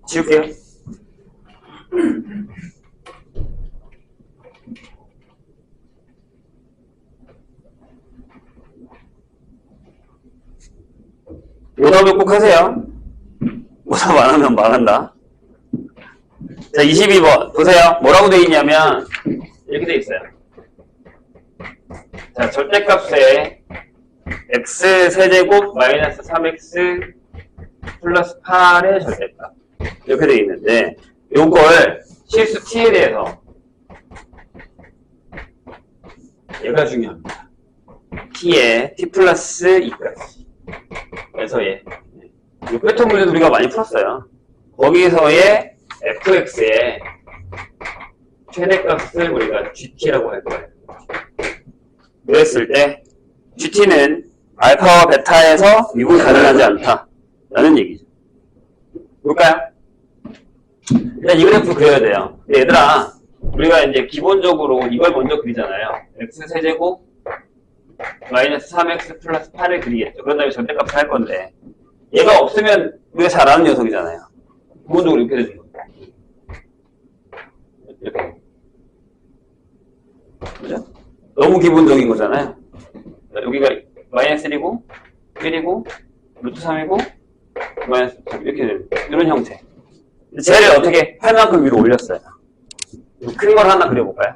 지울게요. 오답을 꼭 하세요. 오답 안 하면 망한다. 자, 22번. 보세요. 뭐라고 되어 있냐면, 이렇게 되어 있어요. 자, 절대값에 x 세제곱 마이너스 3x 플러스 8의 절대값. 이렇게 되어 있는데, 요걸 실수 t에 대해서 얘가 중요합니다. t에 t 플러스 2까지. 그래서 이 패턴 문제도 우리가 많이 풀었어요. 거기서의 fx의 최대값을 우리가 gt라고 할 거예요. 그랬을 때 gt는 알파와 베타에서 미분이 가능하지 않다 라는 얘기죠. 볼까요? 일단 이 그래프 그려야 돼요. 근데 얘들아, 우리가 이제 기본적으로 이걸 먼저 그리잖아요. x 세제곱 마이너스 3x 플러스 8을 그리겠죠. 그런 다음에 절대값을 할 건데, 얘가 없으면 우리가 잘 아는 녀석이잖아요. 기본적으로 이렇게 되는 겁니다. 이렇게. 그죠? 너무 기본적인 거잖아요. 여기가 마이너스 1이고, 1이고, 루트 3이고, 마이너스 3, 이렇게 되는, 이런 형태. 쟤를 어떻게 할 만큼 위로 올렸어요. 큰 걸 하나 그려볼까요?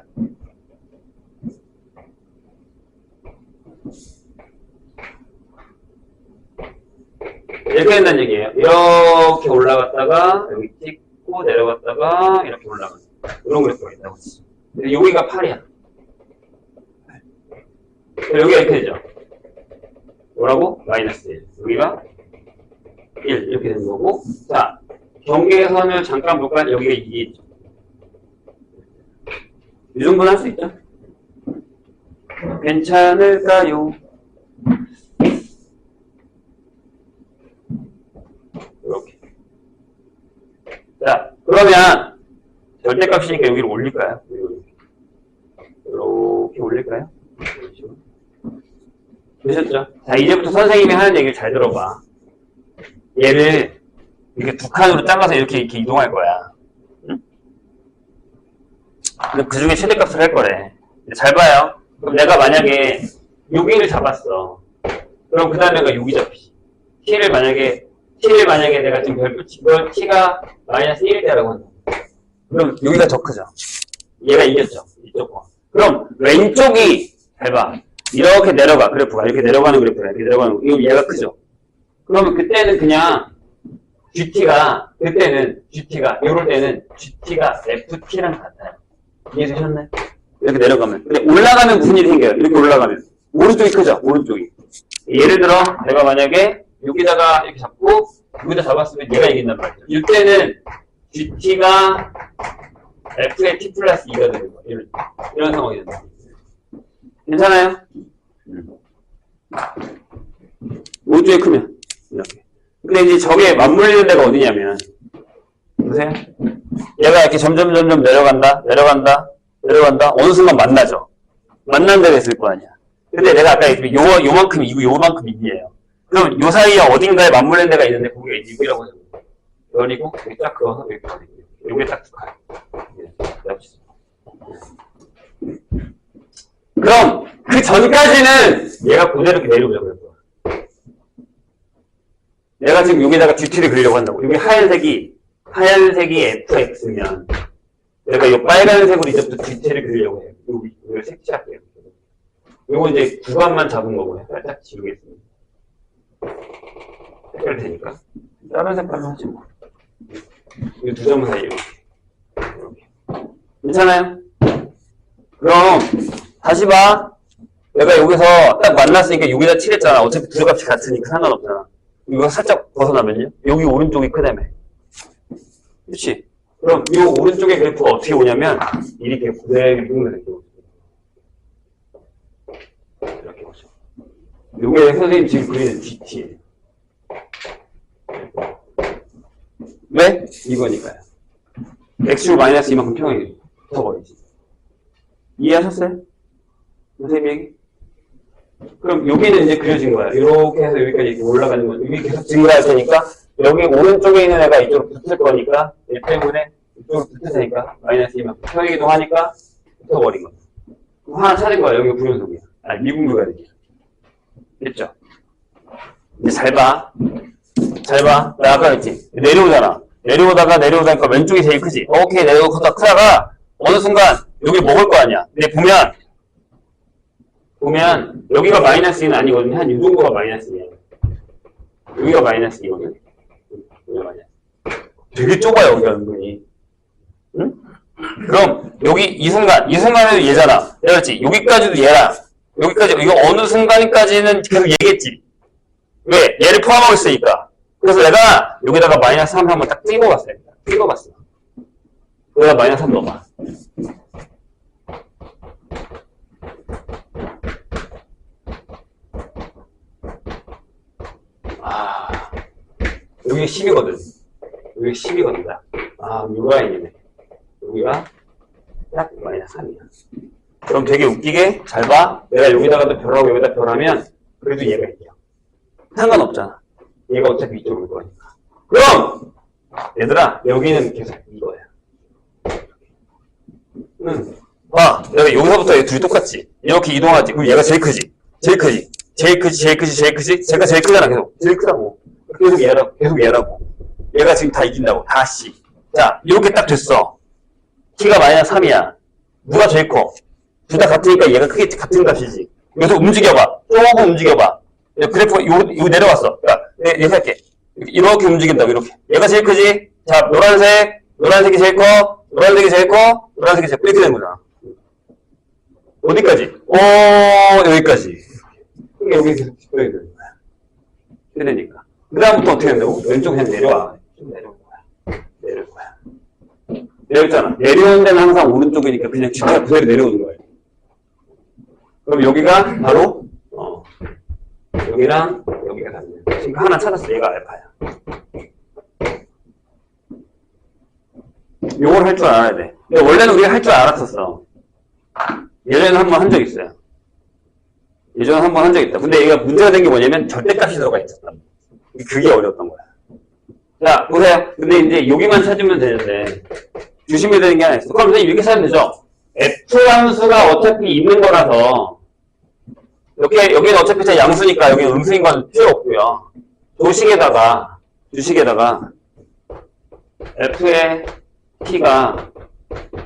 이렇게 된다는 얘기예요. 이렇게 올라갔다가 여기 찍고 내려갔다가 이렇게 올라가는 이런 그래프가 있다고 했어. 근데 여기가 8이야. 여기가 이렇게 되죠. 뭐라고? 마이너스 1. 여기가 1 이렇게 되는 거고. 자, 경계선을 잠깐 볼까요? 여기가 2겠죠. 이 정도는 할 수 있죠. 괜찮을까요? 이렇게. 자, 그러면 절대값이니까 여기를 올릴까요? 이렇게 올릴까요? 되셨죠? 자, 이제부터 선생님이 하는 얘기를 잘 들어봐. 얘를 이렇게 두 칸으로 잘라서 이렇게 이동할 거야. 응? 근데 그 중에 최대값을 할 거래. 잘 봐요. 그럼 내가 만약에 여기를 잡았어. 그럼 그 다음에가 여기 잡히지. t를 만약에 내가 지금 별표 친 걸 t가 마이너스 1일 때라고 한다. 그럼 여기가 더 크죠. 얘가 이겼죠. 이쪽 거. 그럼 왼쪽이 잘 봐. 이렇게 내려가 그래프가 이렇게 내려가는 그래프가 이렇게 내려가는 거. 이거 얘가 크죠. 그러면 그때는 그냥 GT가 이럴 때는 GT가 FT랑 같아요. 이해되셨나요? 이렇게 내려가면. 근데 올라가면 무슨 일이 생겨요? 이렇게 올라가면 오른쪽이 크죠. 오른쪽이. 예를 들어 내가 만약에 여기다가 이렇게 잡고 여기다 잡았으면 얘가 이긴단 말이죠. 이때는 GT가 F의 T 플러스 2가 되는 거예요. 이런 상황이 된다. 괜찮아요? 오른쪽이 크면 이렇게. 근데 이제 저게 맞물리는 데가 어디냐면 보세요. 얘가 이렇게 점점 내려간다. 어느 순간 만나죠. 만난 데가 있을 거 아니야. 근데 내가 아까 얘기했지만 요만큼이고 요만큼 2예요. 그럼 요 사이에 어딘가에 맞물리는 데가 있는데 거기가 6이라고 해요. 그리고 여기 딱 그어서 여기 딱 요게 딱 두 칸. 그럼 그 전까지는 얘가 그대로 이렇게 내려오려고 그럴 거야. 내가 지금 여기다가 GT를 그리려고 한다고. 여기 하얀색이 FX면 내가 이 빨간색으로 이제부터 GT를 그리려고 해요. 여기 색칠할게요. 요거 이제 구간만 잡은 거고요. 살짝 지우겠습니다. 색깔 되니까. 다른 색깔로 하지 뭐. 이 두 점 사이에 이렇게. 괜찮아요? 그럼 다시 봐. 내가 여기서 딱 만났으니까 여기다 칠했잖아. 어차피 두 값이 같으니까 상관없잖아. 이거 살짝 벗어나면요? 여기 오른쪽이 크다며. 그렇지? 그럼 이 오른쪽의 그래프가 어떻게 오냐면 이렇게 그대로 이렇게 오죠. 이렇게 오죠. 이게 선생님 지금 그리는 GT예요. 왜? 이거니까요. X로 마이너스 이만큼 평행이 붙어버리지. 이해하셨어요? 선생님 얘기? 그럼 여기는 이제 그려진 거야. 이렇게 해서 여기까지 이렇게 올라가는 거. 여기 계속 증가할 테니까 여기 오른쪽에 있는 애가 이쪽으로 붙을 거니까 얘 때문에 이쪽으로 붙을 테니까 마이너스 이만큼 평행이동 하니까 붙어버린 거야. 그럼 하나 찾은 거야. 여기가 불연속이야. 미분모가 되냐. 됐죠? 이제 잘 봐. 나 아까 했지? 내려오잖아. 내려오다가 왼쪽이 제일 크지? 오케이, 내려오다 크다가 어느 순간 여기 먹을 거 아니야. 근데 보면 여기가 마이너스 2는 아니거든요. 한 이 정도가 마이너스 2예요. 여기가 마이너스 2거든. 되게 좁아요, 여기가 은근히. 응? 그럼 여기 이 순간에도 얘잖아. 내가 그랬지? 여기까지도 얘라. 이거 어느 순간까지는 계속 얘겠지. 왜? 얘를 포함하고 있으니까. 그래서 내가 여기다가 마이너스 3 한번 딱 찍어봤어요. 여기다 마이너스 3 넣어봐. 여기 10이거든. 여기 10이거든. 요 라인이네. 여기가 딱 마이너스 3이야. 그럼 되게 웃기게 잘 봐. 내가 여기다가도 별하고 여기다 별하면 그래도 얘가 이겨. 상관없잖아. 얘가 어차피 이쪽으로 올 거니까. 그럼 얘들아 여기는 계속 이거야. 봐. 내가 여기서부터 얘 둘이 똑같지. 이렇게 이동하지. 그럼 얘가 제일 크지. 제가 제일 크잖아. 계속 제일 크다고. 계속 얘라고. 얘가 지금 다 이긴다고. 다 씨. 자, 이렇게 딱 됐어. t가 마이너스 3이야. 누가 제일 커? 둘 다 같으니까 얘가 크게 같은 값이지. 여기서 움직여봐. 조금 움직여봐. 그래프가 요 내려왔어. 그러니까 얘 할게. 이렇게 움직인다고, 이렇게. 얘가 제일 크지? 자, 노란색이 제일 커, 노란색이 제일 커, 노란색이 제일 커. 이렇게 된 거잖아. 어디까지? 여기까지. 여기 계속 되는 거야. 되니까. 그 다음부터 어떻게 한다고? 왼쪽 그냥 내려와. 좀 내려올 거야. 내려올 거야. 내려있잖아. 내려오는 데는 항상 오른쪽이니까 그냥 진짜 그대로 내려오는 거예요. 그럼 여기가 바로, 여기랑 여기가 같네. 지금 하나 찾았어. 얘가 알파야. 요걸 할 줄 알아야 돼. 근데 원래는 우리가 할 줄 알았었어. 예전에 한번 한 적 있어요. 예전에 한번 한 적 있다. 근데 얘가 문제가 된 게 뭐냐면 절대값이 들어가 있었다. 그게 어려웠던 거야. 자, 보세요. 근데 이제 여기만 찾으면 되는데 조심해야 되는 게 하나 있어. 그럼 선생님 이렇게 찾으면 되죠? F 함수가 어차피 있는 거라서 여기는 어차피 제 양수니까 여기 음수인 건 필요 없고요. 주식에다가 F의 T가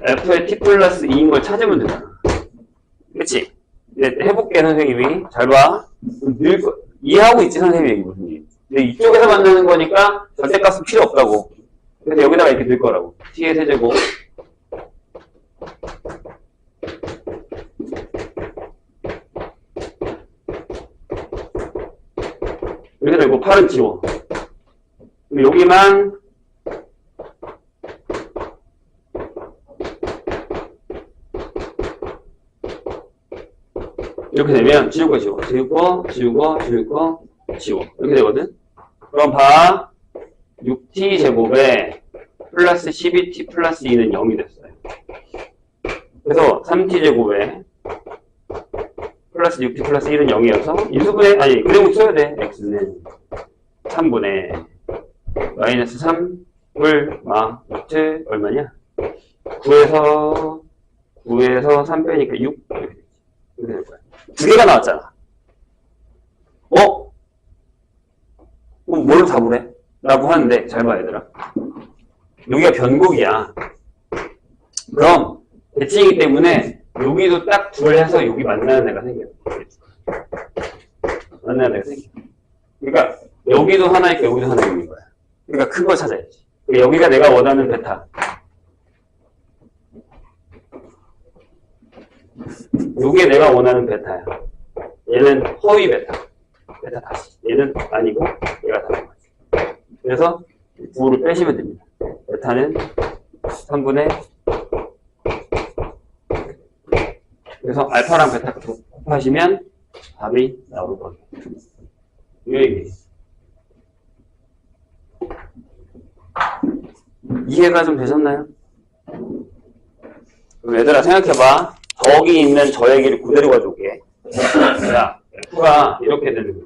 F의 T 플러스 2인 걸 찾으면 되잖아. 그치? 이제 해볼게, 선생님이. 잘 봐. 이해하고 있지, 선생님이 얘기 무슨 얘기. 근데 이쪽에서 만드는 거니까 절대값은 필요 없다고. 그래서 여기다가 이렇게 넣을 거라고. T의 세제곱. 여기다 이거 8은 지워. 여기만 이렇게 되면 지우고 이렇게 되거든. 그럼 봐. 6t 제곱에 플러스 12t 플러스 2는 0이 됐어요. 그래서 3t 제곱에 플러스 6t 플러스 1은 0이어서 인수분해, 그대로 써야 돼. x는 3분의 마이너스 3을 루트 얼마냐? 9에서 3 빼니까 6 이렇게 될 거야. 두 개가 나왔잖아. 그럼 뭘로 답을 해? 라고 하는데 잘 봐, 얘들아. 여기가 변곡이야. 그럼 대칭이기 때문에 여기도 딱 둘 해서 여기 만나는 애가 생겨. 그러니까 여기도 하나 있고 여기도 하나 있는 거야. 그러니까 큰 걸 찾아야지. 여기가 내가 원하는 베타. 요게 내가 원하는 베타야. 얘는 허위 베타. 베타 다시. 얘는 아니고 얘가 다른 거지. 그래서 9를 빼시면 됩니다. 베타는 3분의 그래서 알파랑 베타 곱하시면 답이 나올 거예요. 이 얘기. 이해가 좀 되셨나요? 그럼 얘들아 생각해봐. 저기 있는 저 얘기를 그대로 가져올게. 자, F가 이렇게 되는 거야.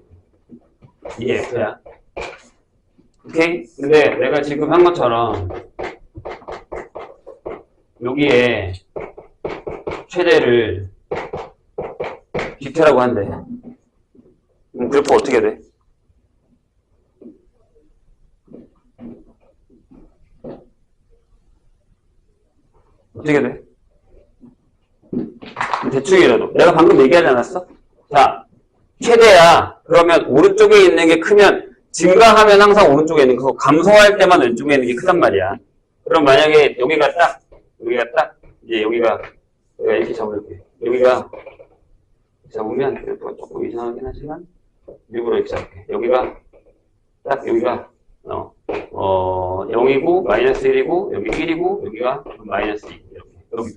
이게 F야. 오케이? 근데 내가 지금 한 것처럼 여기에 최대를 뒤태라고 한대. 그럼 그래프 어떻게 돼? 어떻게 돼? 대충이라도. 내가 방금 얘기하지 않았어? 자, 최대야. 그러면 오른쪽에 있는 게 크면 증가하면 항상 오른쪽에 있는 거, 감소할 때만 왼쪽에 있는 게 크단 말이야. 그럼 만약에 여기가 딱, 이제 여기가 이렇게 잡을게. 여기가 잡으면 그래프가 조금 이상하긴 하지만 일부러 이렇게 잡을게. 여기가 딱 여기가 0이고 마이너스 1이고 여기 1이고 여기가 마이너스 2 이렇게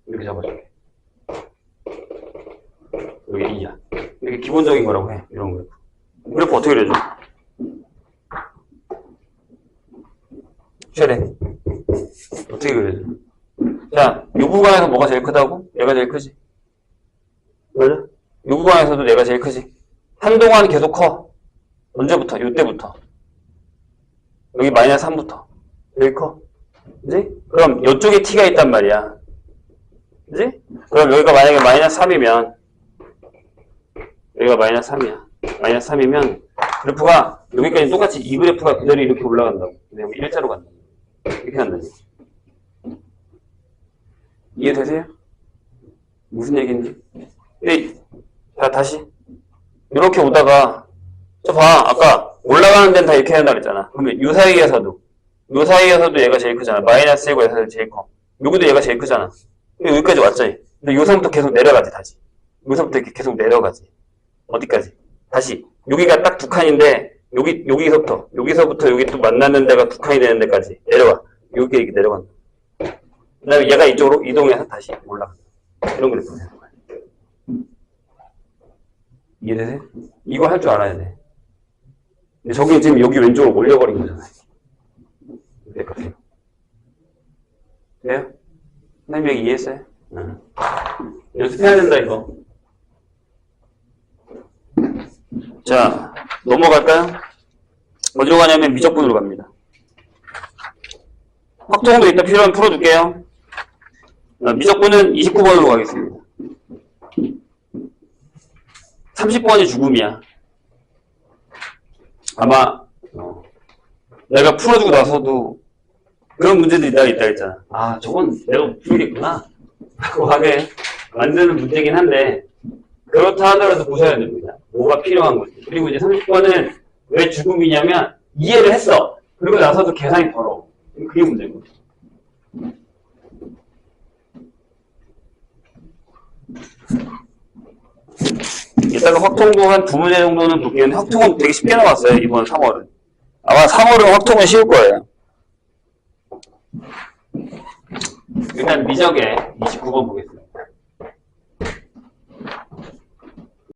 이렇게 잡아줄게. 여기 2야. 이게 기본적인 거라고 해. 이런 그래프. 그래프 어떻게 그려줘? 최대. 어떻게 그려줘? 자, 이 구간에서 뭐가 제일 크다고? 얘가 제일 크지? 맞아? 이 구간에서도 얘가 제일 크지? 한동안 계속 커. 언제부터? 이때부터. 여기 마이너스 3부터. 제일 커. 그지? 그럼 이쪽에 t가 있단 말이야. 그지? 그럼 여기가 만약에 마이너스 3이면 여기가 마이너스 3이야. 마이너스 3이면 그래프가 여기까지 똑같이 이 그래프가 그대로 이렇게 올라간다고. 근데 여기 일자로 간다고. 이렇게 간다고. 이해되세요? 무슨 얘기인지? 근데 자, 다시 이렇게 오다가 저 봐. 아까 올라가는 데는 다 이렇게 한다 그랬잖아. 그러면 요 사이에서도 얘가 제일 크잖아. 마이너스 1고 얘가 제일 커. 여기도 얘가 제일 크잖아. 여기까지 왔지. 근데 요선부터 계속 내려가지 다시. 여기서부터 이렇게 계속 내려가지. 어디까지? 다시 여기가 딱 두 칸인데 여기서부터 여기 또 만나는 데가 두 칸이 되는 데까지 내려와. 여기 이렇게 내려간다. 그다음에 얘가 이쪽으로 이동해서 다시 올라간다. 이런 그래프 되는 거야. 이해되세요? 이거 할 줄 알아야 돼. 근데 저기 지금 여기 왼쪽으로 올려버린 거잖아요. 됐거든요. 돼요? 선생님 여기 이해했어요? 응. 연습해야 된다 이거. 자, 넘어갈까요? 어디로 가냐면 미적분으로 갑니다. 확통도 이따 필요하면 풀어줄게요. 미적분은 29번으로 가겠습니다. 30번이 죽음이야. 아마 내가 풀어주고 나서도 그런 문제들이 있다 했잖아. 아, 저건 내가 못 풀겠구나 하고 하게 만드는 문제긴 한데 그렇다 하더라도 보셔야 됩니다. 뭐가 필요한 건지. 그리고 이제 30번은 왜 죽음이냐면 이해를 했어. 그리고 나서도 계산이 더러워. 그게 문제인 거죠. 이따가 확통도 한 두 문제 정도는 볼게요. 확통은 되게 쉽게 나왔어요. 이번 3월은. 아마 3월은 확통은 쉬울 거예요. 일단 미적에 29번 보겠습니다.